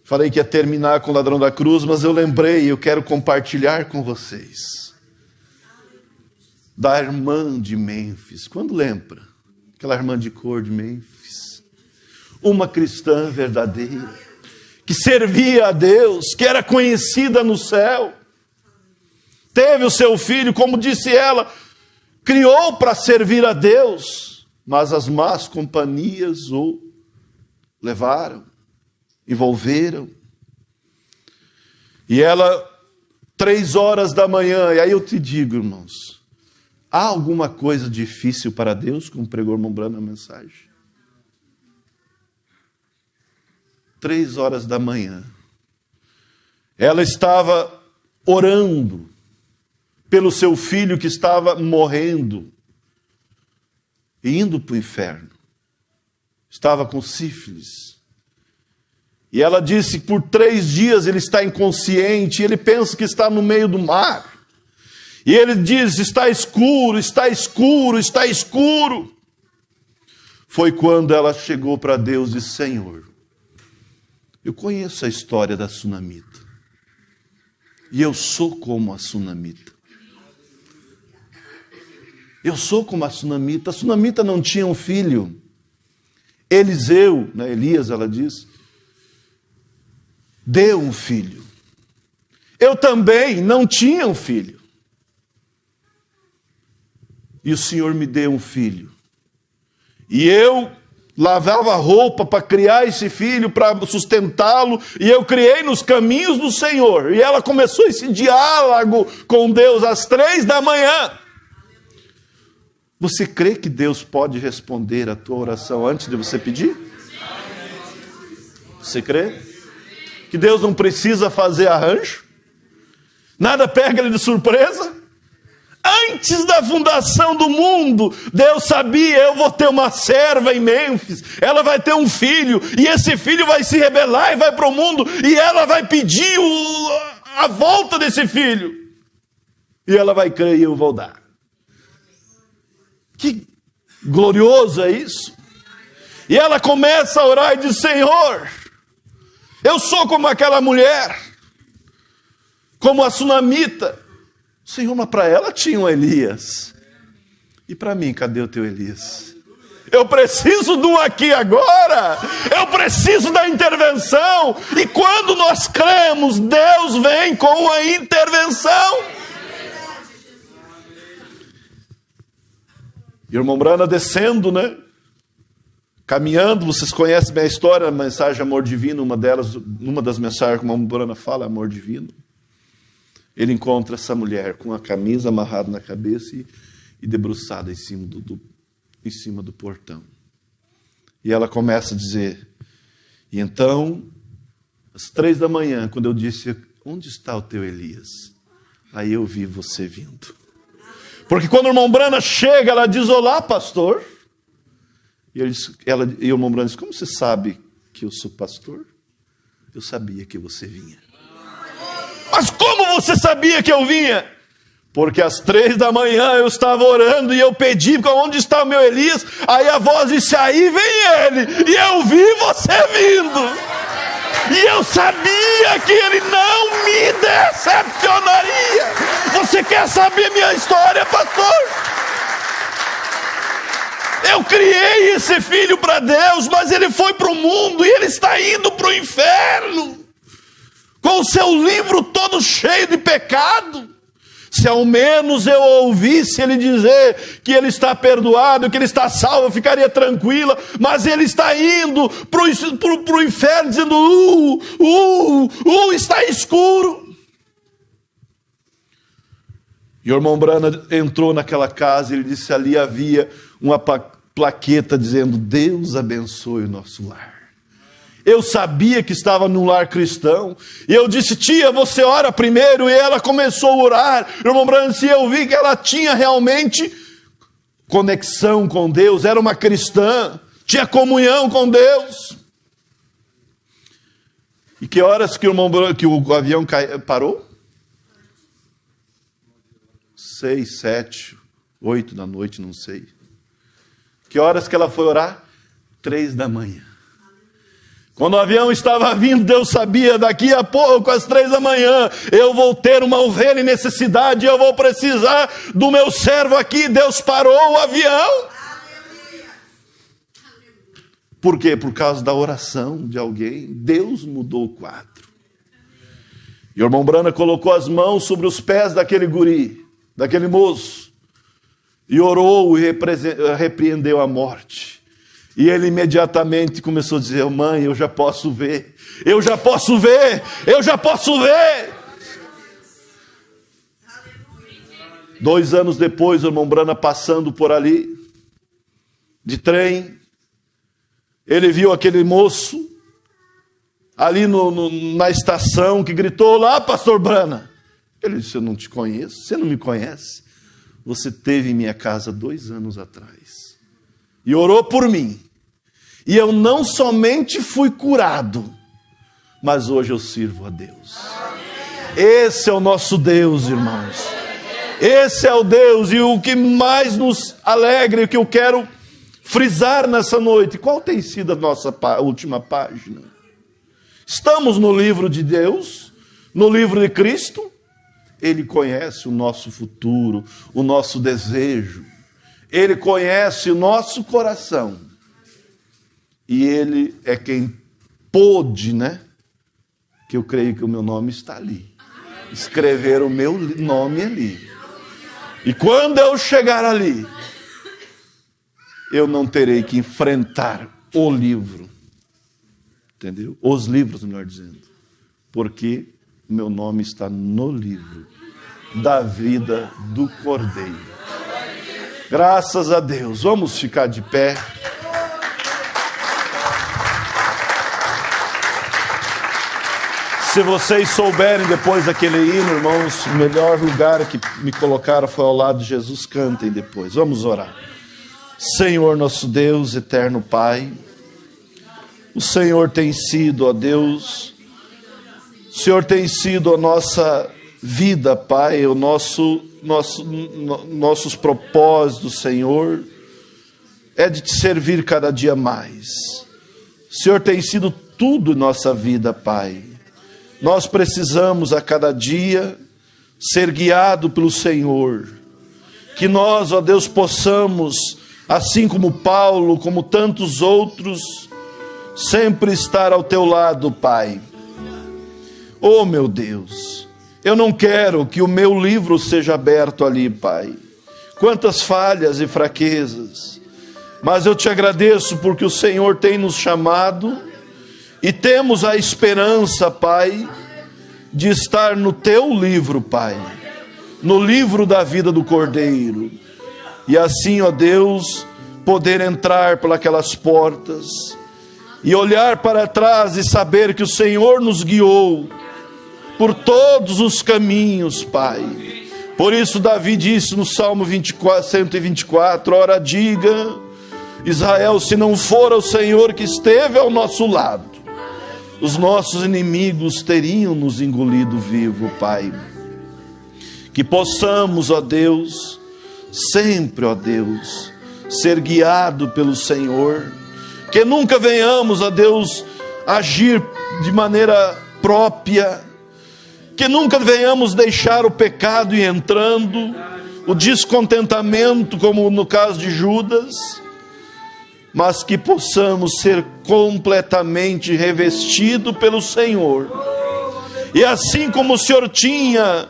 falei que ia terminar com o ladrão da cruz, mas eu lembrei, eu quero compartilhar com vocês, da irmã de Mênfis. Quando lembra? Aquela irmã de cor de Mênfis. Uma cristã verdadeira, que servia a Deus, que era conhecida no céu. Teve o seu filho, como disse ela, criou para servir a Deus, mas as más companhias o levaram, envolveram. E ela, 3h da manhã, e aí eu te digo, irmãos, há alguma coisa difícil para Deus, como pregou o irmão Branham na mensagem? 3h da manhã, ela estava orando pelo seu filho que estava morrendo e indo para o inferno. Estava com sífilis. E ela disse que por 3 dias ele está inconsciente, ele pensa que está no meio do mar. E ele diz, está escuro, está escuro, está escuro. Foi quando ela chegou para Deus e disse, Senhor, eu conheço a história da sunamita. E eu sou como a sunamita. Eu sou como a sunamita. A sunamita não tinha um filho. Eliseu, né, Elias, ela diz, deu um filho. Eu também não tinha um filho. E o Senhor me deu um filho. E eu lavava roupa para criar esse filho, para sustentá-lo, e eu criei nos caminhos do Senhor. E ela começou esse diálogo com Deus às 3 da manhã. Você crê que Deus pode responder a tua oração antes de você pedir? Você crê? Que Deus não precisa fazer arranjo? Nada pega ele de surpresa? Antes da fundação do mundo, Deus sabia, eu vou ter uma serva em Mênfis, ela vai ter um filho, e esse filho vai se rebelar e vai para o mundo, e ela vai pedir a volta desse filho. E ela vai crer e eu vou dar. Que glorioso é isso. E ela começa a orar e diz, Senhor, eu sou como aquela mulher, como a sunamita. Senhor, mas para ela tinha um Elias. E para mim, cadê o teu Elias? Eu preciso de um aqui agora. Eu preciso da intervenção. E quando nós cremos, Deus vem com a intervenção. E o irmão Branham descendo, né? Caminhando, vocês conhecem bem a história, a mensagem Amor Divino, uma das mensagens que o irmão Branham fala, Amor Divino. ele encontra essa mulher com a camisa amarrada na cabeça e debruçada em cima do portão. E ela começa a dizer, e então, às 3 da manhã, quando eu disse, onde está o teu Elias? Aí eu vi você vindo. Porque quando o irmão Brana chega, ela diz, olá, pastor. E o irmão Brana diz, como você sabe que eu sou pastor? Eu sabia que você vinha. Mas como você sabia que eu vinha? Porque às 3 da manhã eu estava orando e eu pedi, onde está o meu Elias? Aí a voz disse, aí vem ele. E eu vi você vindo. E eu sabia que ele não me decepcionaria. Você quer saber minha história, pastor? Eu criei esse filho para Deus, mas ele foi para o mundo e ele está indo para o inferno. Com o seu livro todo cheio de pecado. Se ao menos eu ouvisse ele dizer que ele está perdoado, que ele está salvo, eu ficaria tranquila. Mas ele está indo para o inferno dizendo, está escuro. E o irmão Brana entrou naquela casa e ele disse, ali havia uma plaqueta dizendo, Deus abençoe o nosso lar. Eu sabia que estava num lar cristão. E eu disse, tia, você ora primeiro. E ela começou a orar. Irmão Brana disse, eu vi que ela tinha realmente conexão com Deus. Era uma cristã. Tinha comunhão com Deus. E que horas que o avião parou? 6, 7, 8 da noite, não sei. Que horas que ela foi orar? 3 da manhã. Quando o avião estava vindo, Deus sabia, daqui a pouco, às 3 da manhã, eu vou ter uma ovelha em necessidade, eu vou precisar do meu servo aqui. Deus parou o avião. Por quê? Por causa da oração de alguém. Deus mudou o quadro. E o irmão Brana colocou as mãos sobre os pés daquele guri, daquele moço, e orou e repreendeu a morte. E ele imediatamente começou a dizer, mãe, eu já posso ver, eu já posso ver, eu já posso ver. 2 anos depois, o irmão Brana passando por ali, de trem, ele viu aquele moço, ali na estação, que gritou, lá, pastor Brana. Ele disse, eu não te conheço, você não me conhece. Você esteve em minha casa 2 anos atrás. E orou por mim. E eu não somente fui curado, mas hoje eu sirvo a Deus. Esse é o nosso Deus, irmãos. Esse é o Deus. E o que mais nos alegra, e o que eu quero frisar nessa noite, qual tem sido a nossa última página? Estamos no livro de Deus, no livro de Cristo. Ele conhece o nosso futuro, o nosso desejo. Ele conhece o nosso coração. E Ele é quem pôde, que eu creio que o meu nome está ali. Escrever o meu nome ali. E quando eu chegar ali, eu não terei que enfrentar o livro. Entendeu? Os livros, melhor dizendo. Porque o meu nome está no livro da vida do Cordeiro. Graças a Deus. Vamos ficar de pé. Se vocês souberem depois daquele hino, irmãos, o melhor lugar que me colocaram foi ao lado de Jesus. Cantem depois. Vamos orar. Senhor, nosso Deus, eterno Pai, o Senhor tem sido, ó Deus, o Senhor tem sido a nossa vida, Pai, o nossos propósitos, Senhor, é de te servir cada dia mais. O Senhor tem sido tudo em nossa vida, Pai. Nós precisamos a cada dia ser guiados pelo Senhor. Que nós, ó Deus, possamos, assim como Paulo, como tantos outros, sempre estar ao teu lado, Pai. Oh, meu Deus, eu não quero que o meu livro seja aberto ali, Pai. Quantas falhas e fraquezas. Mas eu te agradeço porque o Senhor tem nos chamado e temos a esperança, Pai, de estar no teu livro, Pai, no livro da vida do Cordeiro, e assim, ó Deus, poder entrar por aquelas portas e olhar para trás e saber que o Senhor nos guiou por todos os caminhos, Pai. Por isso Davi disse no Salmo 124, ora diga, Israel, se não for o Senhor que esteve ao nosso lado, os nossos inimigos teriam nos engolido vivo, Pai. Que possamos, ó Deus, sempre, ó Deus, ser guiado pelo Senhor. Que nunca venhamos, ó Deus, agir de maneira própria. Que nunca venhamos deixar o pecado ir entrando, o descontentamento, como no caso de Judas, mas que possamos ser completamente revestidos pelo Senhor. E assim como o Senhor tinha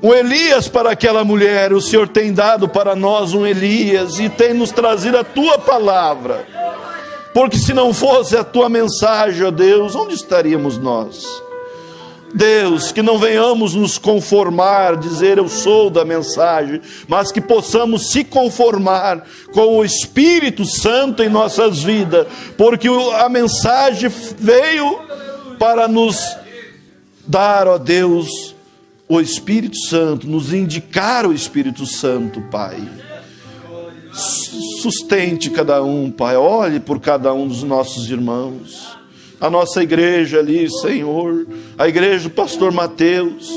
um Elias para aquela mulher, o Senhor tem dado para nós um Elias e tem nos trazido a tua palavra. Porque se não fosse a tua mensagem, ó Deus, onde estaríamos nós? Deus, que não venhamos nos conformar, dizer eu sou da mensagem, mas que possamos se conformar com o Espírito Santo em nossas vidas, porque a mensagem veio para nos dar, ó Deus, o Espírito Santo, nos indicar o Espírito Santo, Pai. Sustente cada um, Pai, olhe por cada um dos nossos irmãos, a nossa igreja ali, Senhor, a igreja do pastor Mateus,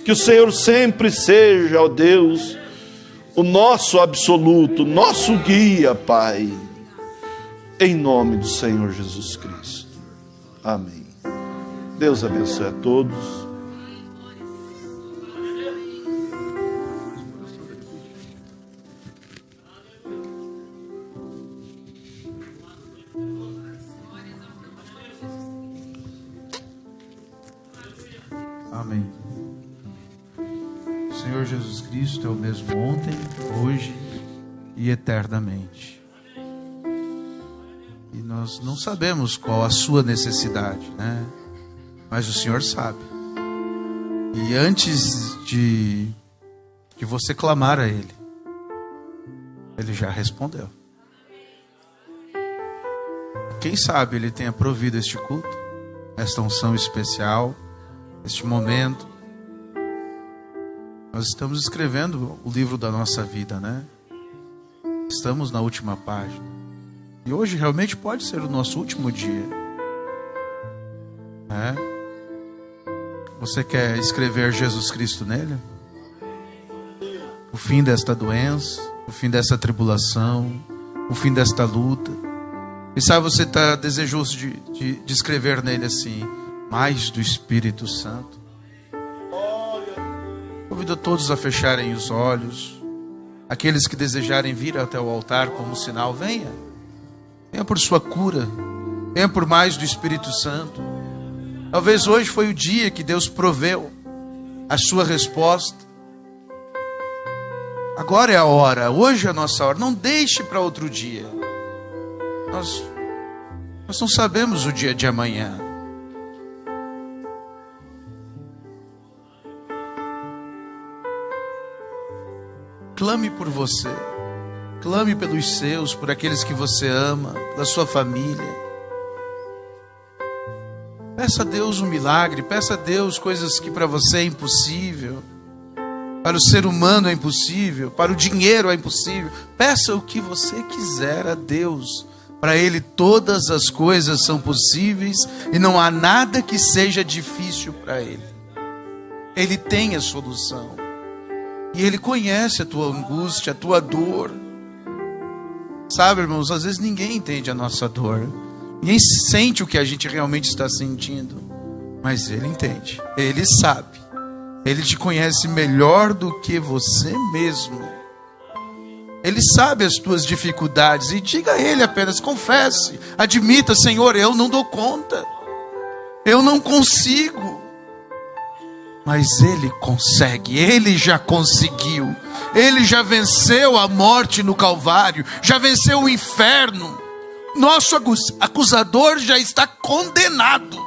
que o Senhor sempre seja, ó Deus, o nosso absoluto, nosso guia, Pai, em nome do Senhor Jesus Cristo. Amém. Deus abençoe a todos. Amém. O Senhor Jesus Cristo é o mesmo ontem, hoje e eternamente. E nós não sabemos qual a sua necessidade, né? Mas o Senhor sabe. E antes de você clamar a Ele, Ele já respondeu. Quem sabe Ele tenha provido este culto, esta unção especial, este momento. Nós estamos escrevendo o livro da nossa vida, né? Estamos na última página. E hoje realmente pode ser o nosso último dia. Você quer escrever Jesus Cristo nele? O fim desta doença, o fim dessa tribulação, o fim desta luta. E sabe, você está desejoso de escrever nele assim: mais do Espírito Santo. Convido todos a fecharem os olhos. Aqueles que desejarem vir até o altar como sinal, venha. Venha por sua cura. Venha por mais do Espírito Santo. Talvez hoje foi o dia que Deus proveu a sua resposta. Agora é a hora. Hoje é a nossa hora. Não deixe para outro dia. Nós não sabemos o dia de amanhã. Clame por você, clame pelos seus, por aqueles que você ama, pela sua família. Peça a Deus um milagre, peça a Deus coisas que para você é impossível, para o ser humano é impossível, para o dinheiro é impossível. Peça o que você quiser a Deus. Para Ele todas as coisas são possíveis e não há nada que seja difícil para Ele. Ele tem a solução. E Ele conhece a tua angústia, a tua dor. Sabe, irmãos, às vezes ninguém entende a nossa dor. Ninguém sente o que a gente realmente está sentindo. Mas Ele entende, Ele sabe. Ele te conhece melhor do que você mesmo. Ele sabe as tuas dificuldades. E diga a Ele apenas, confesse, admita: Senhor, eu não dou conta. Eu não consigo. Mas Ele consegue, Ele já conseguiu. Ele já venceu a morte no Calvário, já venceu o inferno. Nosso acusador já está condenado.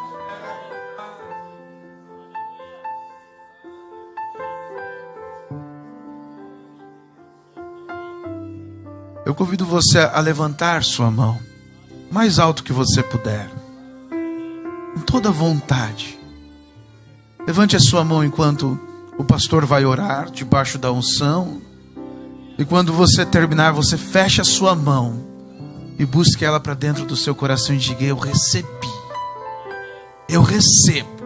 Eu convido você a levantar sua mão, mais alto que você puder, com toda vontade. Levante a sua mão enquanto o pastor vai orar, debaixo da unção. E quando você terminar, você fecha a sua mão e busque ela para dentro do seu coração e diga: eu recebi. Eu recebo.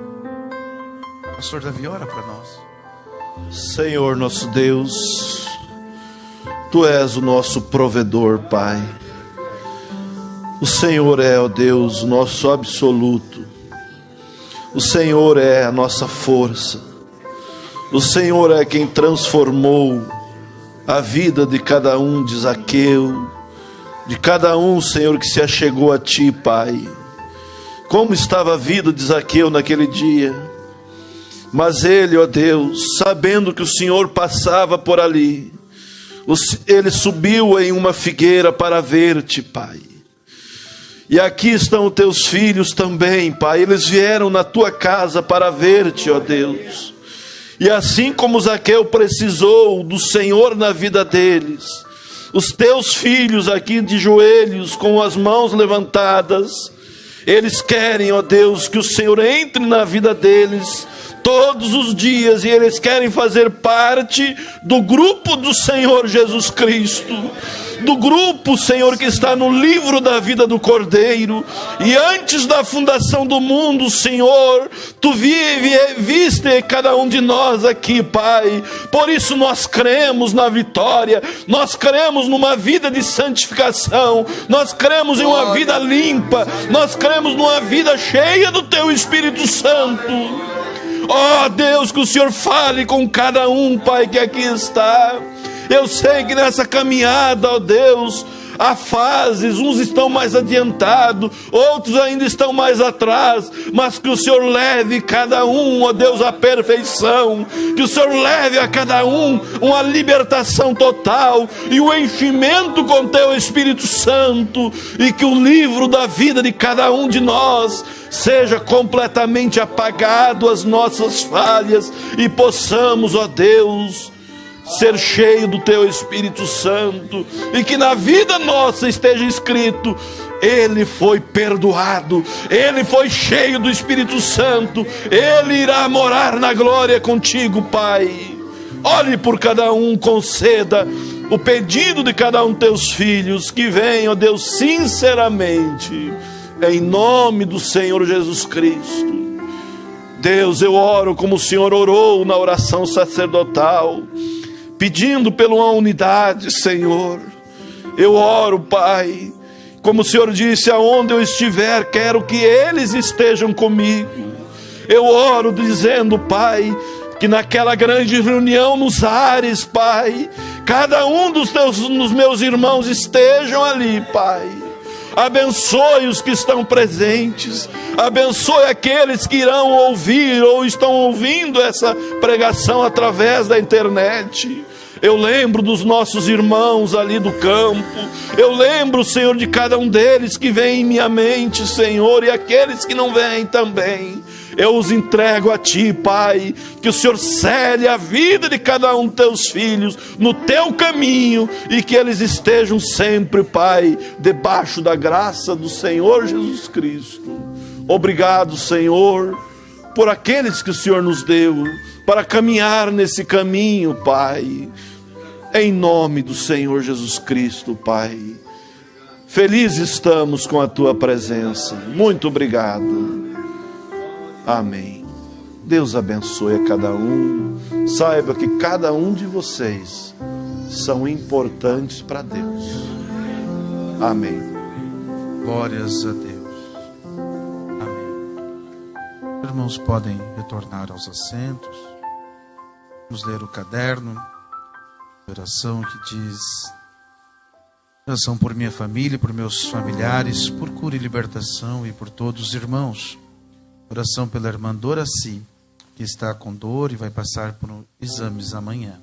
Pastor Davi, ora para nós. Senhor nosso Deus, Tu és o nosso provedor, Pai. O Senhor é, ó Deus, o nosso absoluto. O Senhor é a nossa força. O Senhor é quem transformou a vida de cada um de Zaqueu, de cada um, Senhor, que se achegou a Ti, Pai. Como estava a vida de Zaqueu naquele dia? Mas ele, ó Deus, sabendo que o Senhor passava por ali, ele subiu em uma figueira para ver-te, Pai. E aqui estão os teus filhos também, Pai. Eles vieram na tua casa para ver-te, ó Deus. E assim como Zaqueu precisou do Senhor na vida deles, os teus filhos aqui de joelhos, com as mãos levantadas, eles querem, ó Deus, que o Senhor entre na vida deles todos os dias, e eles querem fazer parte do grupo do Senhor Jesus Cristo, do grupo, Senhor, que está no livro da vida do Cordeiro. E antes da fundação do mundo, Senhor, Tu viste cada um de nós aqui, Pai. Por isso nós cremos na vitória, nós cremos numa vida de santificação, nós cremos em uma vida limpa, nós cremos numa vida cheia do Teu Espírito Santo. Ó Deus, que o Senhor fale com cada um, Pai, que aqui está. Eu sei que nessa caminhada, ó Deus, há fases, uns estão mais adiantados, outros ainda estão mais atrás, mas que o Senhor leve cada um, ó Deus, à perfeição, que o Senhor leve a cada um uma libertação total e o enchimento com Teu Espírito Santo, e que o livro da vida de cada um de nós seja completamente apagado, as nossas falhas, e possamos, ó Deus, ser cheio do Teu Espírito Santo, e que na vida nossa esteja escrito: ele foi perdoado, ele foi cheio do Espírito Santo, ele irá morar na glória contigo, Pai. Olhe por cada um, conceda o pedido de cada um de Teus filhos, que venham, ó Deus, sinceramente, em nome do Senhor Jesus Cristo. Deus, eu oro como o Senhor orou na oração sacerdotal, pedindo pela uma unidade, Senhor. Eu oro, Pai, como o Senhor disse: aonde eu estiver, quero que eles estejam comigo. Eu oro dizendo, Pai, que naquela grande reunião nos ares, Pai, cada um dos meus irmãos estejam ali, Pai. Abençoe os que estão presentes, abençoe aqueles que irão ouvir ou estão ouvindo essa pregação através da internet. Eu lembro dos nossos irmãos ali do campo, eu lembro, Senhor, de cada um deles que vem em minha mente, Senhor, e aqueles que não vêm também. Eu os entrego a Ti, Pai, que o Senhor cele a vida de cada um de Teus filhos no Teu caminho, e que eles estejam sempre, Pai, debaixo da graça do Senhor Jesus Cristo. Obrigado, Senhor, por aqueles que o Senhor nos deu para caminhar nesse caminho, Pai, em nome do Senhor Jesus Cristo, Pai. Felizes estamos com a Tua presença. Muito obrigado. Amém. Deus abençoe a cada um. Saiba que cada um de vocês são importantes para Deus. Amém. Glórias a Deus. Amém. Irmãos, podem retornar aos assentos. Vamos ler o caderno de oração que diz: oração por minha família, por meus familiares, por cura e libertação e por todos os irmãos. Oração pela irmã Doraci, que está com dor e vai passar por exames amanhã.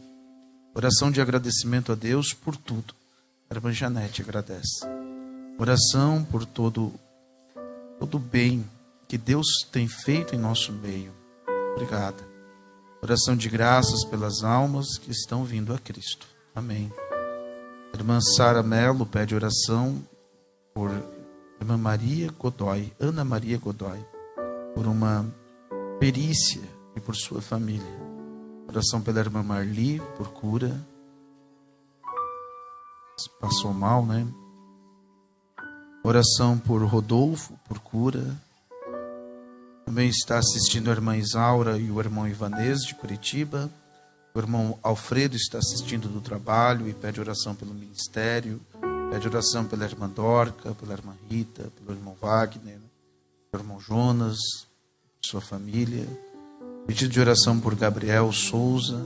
Oração de agradecimento a Deus por tudo. A irmã Janete agradece. Oração por todo o bem que Deus tem feito em nosso meio. Obrigada. Oração de graças pelas almas que estão vindo a Cristo. Amém. A Irmã Sara Melo pede oração por irmã Maria Godoy, Ana Maria Godoy, por uma perícia e por sua família. Oração pela irmã Marli, por cura. Passou mal, né? Oração por Rodolfo, por cura. Também está assistindo a irmã Isaura e o irmão Ivanês, de Curitiba. O irmão Alfredo está assistindo do trabalho e pede oração pelo ministério. Pede oração pela irmã Dorca, pela irmã Rita, pelo irmão Wagner, pelo irmão Jonas, sua família. Pedido de oração por Gabriel Souza.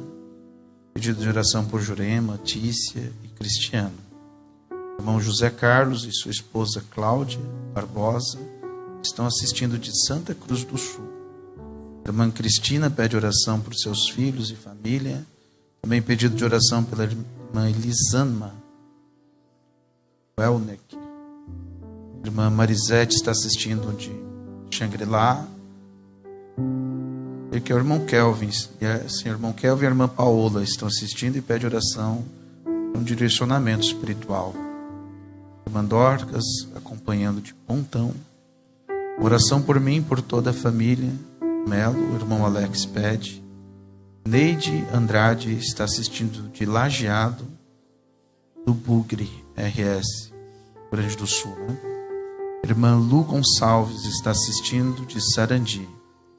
Pedido de oração por Jurema, Tícia e Cristiano. Irmão José Carlos e sua esposa Cláudia Barbosa estão assistindo de Santa Cruz do Sul. Irmã Cristina pede oração por seus filhos e família. Também pedido de oração pela irmã Elisama Welneck. Irmã Marisete está assistindo de Xangri-Lá. E que é o irmão Kelvin, o irmão Kelvin e a irmã Paola estão assistindo e pede oração para um direcionamento espiritual. Irmã Dorcas acompanhando de Pontão. Oração por mim, por toda a família. Melo, o irmão Alex pede. Neide Andrade está assistindo de Lajeado, do Bugre, RS, Rio Grande do Sul. Né? Irmã Lu Gonçalves está assistindo de Sarandi.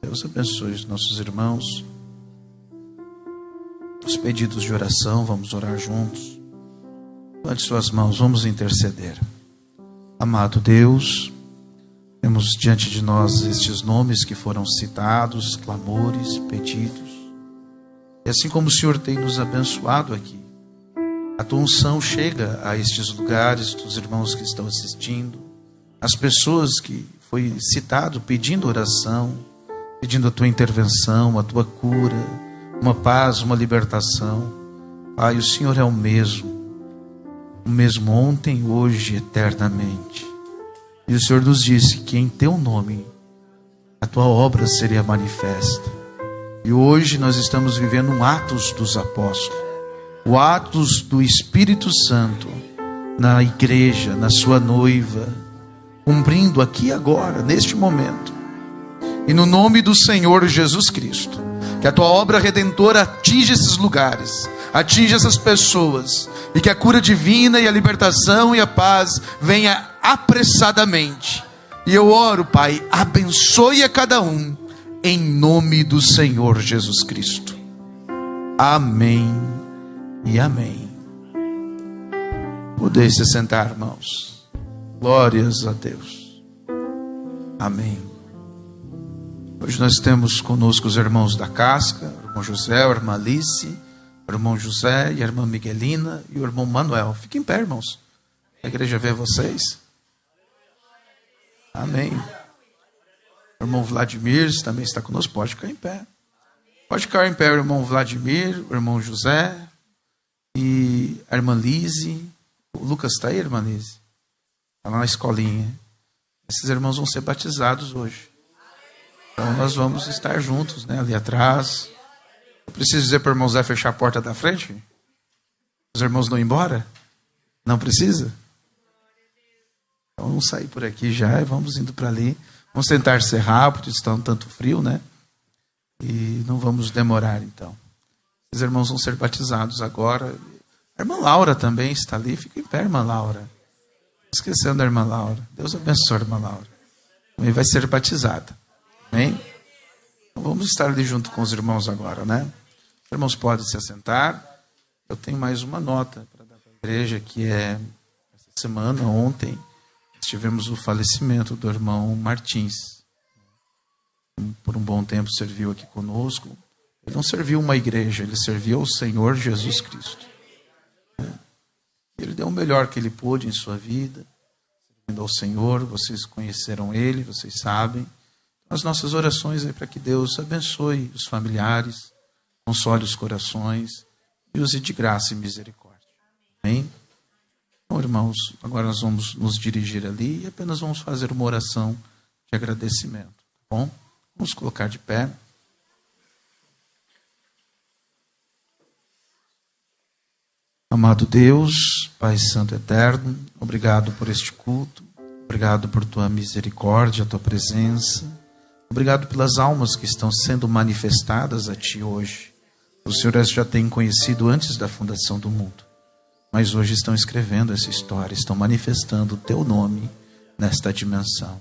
Deus abençoe os nossos irmãos. Os pedidos de oração, vamos orar juntos. Levante suas mãos, vamos interceder. Amado Deus, temos diante de nós estes nomes que foram citados, clamores, pedidos. E assim como o Senhor tem nos abençoado aqui, a tua unção chega a estes lugares, dos irmãos que estão assistindo, as pessoas que foi citado pedindo oração, pedindo a tua intervenção, a tua cura, uma paz, uma libertação. Pai, o Senhor é o mesmo ontem, hoje, eternamente. E o Senhor nos disse que em teu nome a tua obra seria manifesta. E hoje nós estamos vivendo um Atos dos Apóstolos, o Atos do Espírito Santo na igreja, na sua noiva, cumprindo aqui agora, neste momento. E no nome do Senhor Jesus Cristo, que a tua obra redentora atinja esses lugares, atinja essas pessoas, e que a cura divina e a libertação e a paz venha apressadamente. E eu oro, Pai, abençoe a cada um, em nome do Senhor Jesus Cristo. Amém e amém. Podem se sentar, irmãos. Glórias a Deus. Amém. Hoje nós temos conosco os irmãos da Casca, o irmão José, a irmã Alice, o irmão José e a irmã Miguelina e o irmão Manuel. Fiquem em pé, irmãos. A igreja vê vocês. Amém. O irmão Vladimir também está conosco. Pode ficar em pé. Pode ficar em pé o irmão Vladimir, o irmão José e a irmã Lise. O Lucas está aí, irmã Lise? Está lá na escolinha. Esses irmãos vão ser batizados hoje. Então nós vamos estar juntos, né, ali atrás. Eu preciso dizer para o irmão Zé fechar a porta da frente? Os irmãos não ir embora? Não precisa? Então vamos sair por aqui já e vamos indo para ali. Vamos tentar ser rápidos, está um tanto frio, né? E não vamos demorar então. Os irmãos vão ser batizados agora. A irmã Laura também está ali. Fica em pé, irmã Laura. Esquecendo a irmã Laura. Deus abençoe a irmã Laura. Também vai ser batizada. Amém? Então vamos estar ali junto com os irmãos agora, né? Os irmãos podem se assentar. Eu tenho mais uma nota para dar para a igreja, que é essa semana, ontem, tivemos o falecimento do irmão Martins. Por um bom tempo serviu aqui conosco. Ele não serviu uma igreja, ele serviu ao Senhor Jesus Cristo. Ele deu o melhor que ele pôde em sua vida, servindo ao Senhor. Vocês conheceram ele, vocês sabem. As nossas orações é para que Deus abençoe os familiares, console os corações e use de graça e misericórdia. Amém? Bom, irmãos, agora nós vamos nos dirigir ali e apenas vamos fazer uma oração de agradecimento. Tá bom? Vamos colocar de pé. Amado Deus, Pai Santo Eterno, obrigado por este culto, obrigado por tua misericórdia, tua presença, obrigado pelas almas que estão sendo manifestadas a Ti hoje. O Senhor as já tem conhecido antes da fundação do mundo, mas hoje estão escrevendo essa história, estão manifestando o Teu nome nesta dimensão.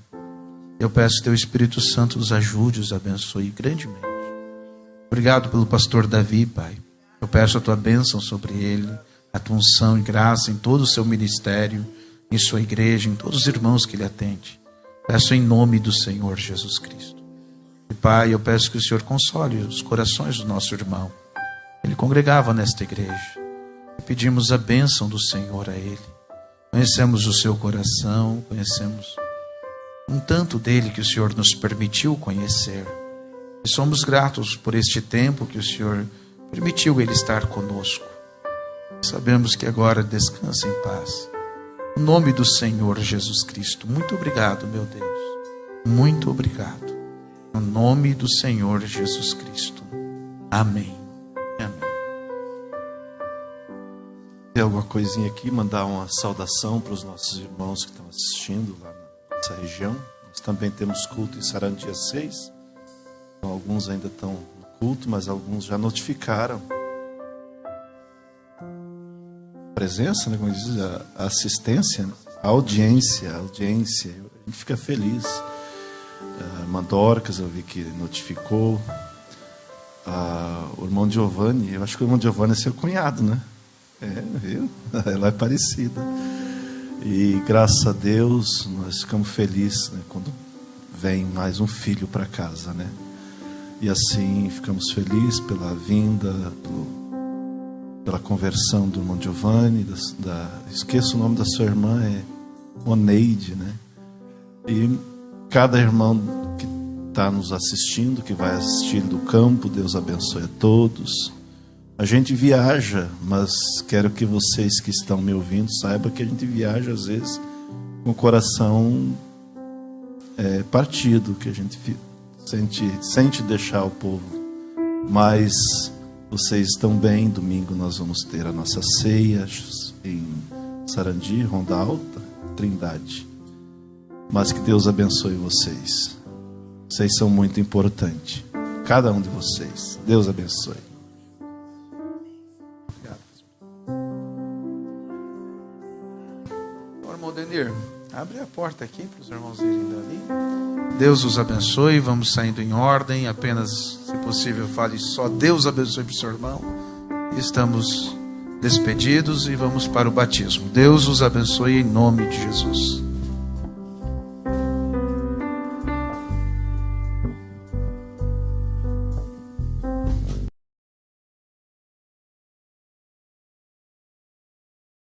Eu peço que Teu Espírito Santo os ajude, os abençoe grandemente. Obrigado pelo pastor Davi, Pai. Eu peço a Tua bênção sobre ele, a Tua unção e graça em todo o seu ministério, em sua igreja, em todos os irmãos que Ele atende. Peço em nome do Senhor Jesus Cristo. E Pai, eu peço que o Senhor console os corações do nosso irmão. Ele congregava nesta igreja. E pedimos a bênção do Senhor a ele. Conhecemos o seu coração, conhecemos um tanto dele que o Senhor nos permitiu conhecer. E somos gratos por este tempo que o Senhor permitiu ele estar conosco. Sabemos que agora descansa em paz. Em nome do Senhor Jesus Cristo. Muito obrigado, meu Deus. Muito obrigado. No nome do Senhor Jesus Cristo. Amém. Amém. Tem alguma coisinha aqui? Mandar uma saudação para os nossos irmãos que estão assistindo lá nessa região. Nós também temos culto em Sarandi dia 6. Então, alguns ainda estão no culto, mas alguns já notificaram. A presença, né? Como diz, a assistência, né? A audiência. A gente fica feliz. Mandorcas, eu vi que notificou. O irmão Giovanni, eu acho que o irmão Giovanni é seu cunhado, né? Viu? Ela é parecida. E graças a Deus nós ficamos felizes, né, quando vem mais um filho para casa, né? E assim ficamos felizes pela vinda, pela conversão do irmão Giovanni, esqueço o nome da sua irmã, é Oneide, né? E cada irmão que está nos assistindo, que vai assistir do campo, Deus abençoe a todos. A gente viaja, mas quero que vocês que estão me ouvindo saibam que a gente viaja às vezes com o coração partido, que a gente sente deixar o povo. Mas vocês estão bem. Domingo nós vamos ter a nossa ceia em Sarandi, Ronda Alta, Trindade. Mas que Deus abençoe vocês. Vocês são muito importantes. Cada um de vocês. Deus abençoe. Denir, abre a porta aqui para os irmãos irem dali. Deus os abençoe. Vamos saindo em ordem. Apenas, se possível, fale só Deus abençoe para o seu irmão. Estamos despedidos e vamos para o batismo. Deus os abençoe em nome de Jesus.